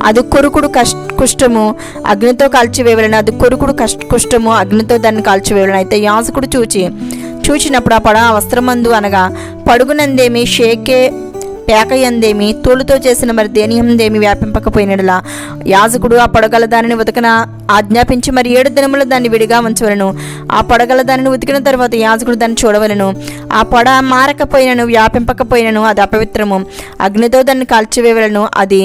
A: అది కొరుకుడు కుష్ఠము, అగ్నితో కాల్చివేయవలెను. అది కొరుకుడు కుష్ఠము, అగ్నితో దాన్ని కాల్చివేయవలెను. అయితే యాజకుడు చూచినప్పుడు ఆ పొడ ఆ వస్త్రమందు అనగా పడుగునందేమి పేకయందేమి తోలుతో చేసిన మరి దేనియందేమి వ్యాపింపకపోయినలా యాజకుడు ఆ పొడగల దానిని ఉతకన ఆజ్ఞాపించి మరి 7 దినములు దాన్ని విడిగా ఉంచవలను. ఆ పొడగల దానిని ఉతికిన తర్వాత యాజకుడు దాన్ని చూడవలను. ఆ పొడ మారకపోయినను వ్యాపింపకపోయినను అది అపవిత్రము, అగ్నితో దాన్ని కాల్చివేయవలను. అది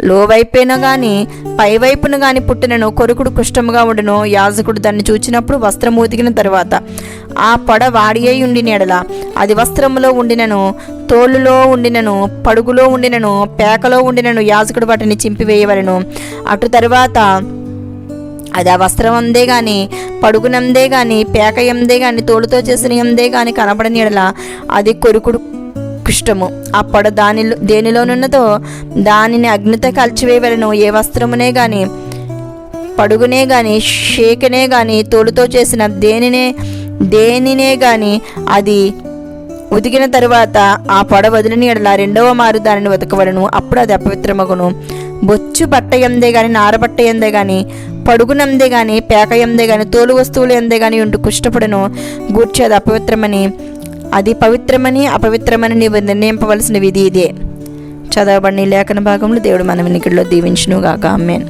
A: లోవైపున గాని పైవైపున గాని పుట్టినను కొరుకుడు కుష్ఠముగా ఉండును. యాజకుడు దాన్ని చూచినప్పుడు వస్త్రము ఉతికిన తర్వాత ఆ పొడ వాడి అయి ఉండిన ఎడల అది వస్త్రములో ఉండినను తోలులో ఉండినను పడుగులో ఉండినను పేకలో ఉండినను యాజకుడు వాటిని చింపివేయవలను. అటు తరువాత అది ఆ వస్త్రం అందే గాని పడుగునందే గాని పేకయందే గాని తోలుతో చేసిన ఎందే గాని కనబడని ఎడల అది కొరుకుడు కుష్ఠము. ఆ పొడ దేనిలోనున్నదో దానిని అగ్నితో కాల్చివేయవలను. ఏ వస్త్రమునే గాని పడుగునే గాని షేకనే గాని తోలుతో చేసిన దేనినే గాని అది ఉతికిన తరువాత ఆ పొడ వదిలిన ఎడల 2వ మారు దానిని ఉతకవలను. అప్పుడు అది అపవిత్రమగును. బొచ్చు బట్ట ఎందే గాని నారబట్ట ఎందే గాని పడుగునందే గాని పేక ఎందే గాని తోలు వస్తువులు ఎందే గాని ఉంటూ కుష్టపడను గూర్చి అది అపవిత్రమని అది పవిత్రమని అపవిత్రమని నీవు నిర్ణయింపవలసిన విధి ఇదే. చదవబడిన లేఖన భాగంలో దేవుడు మన వినికిడిలో దీవించును గాక. ఆమేన్.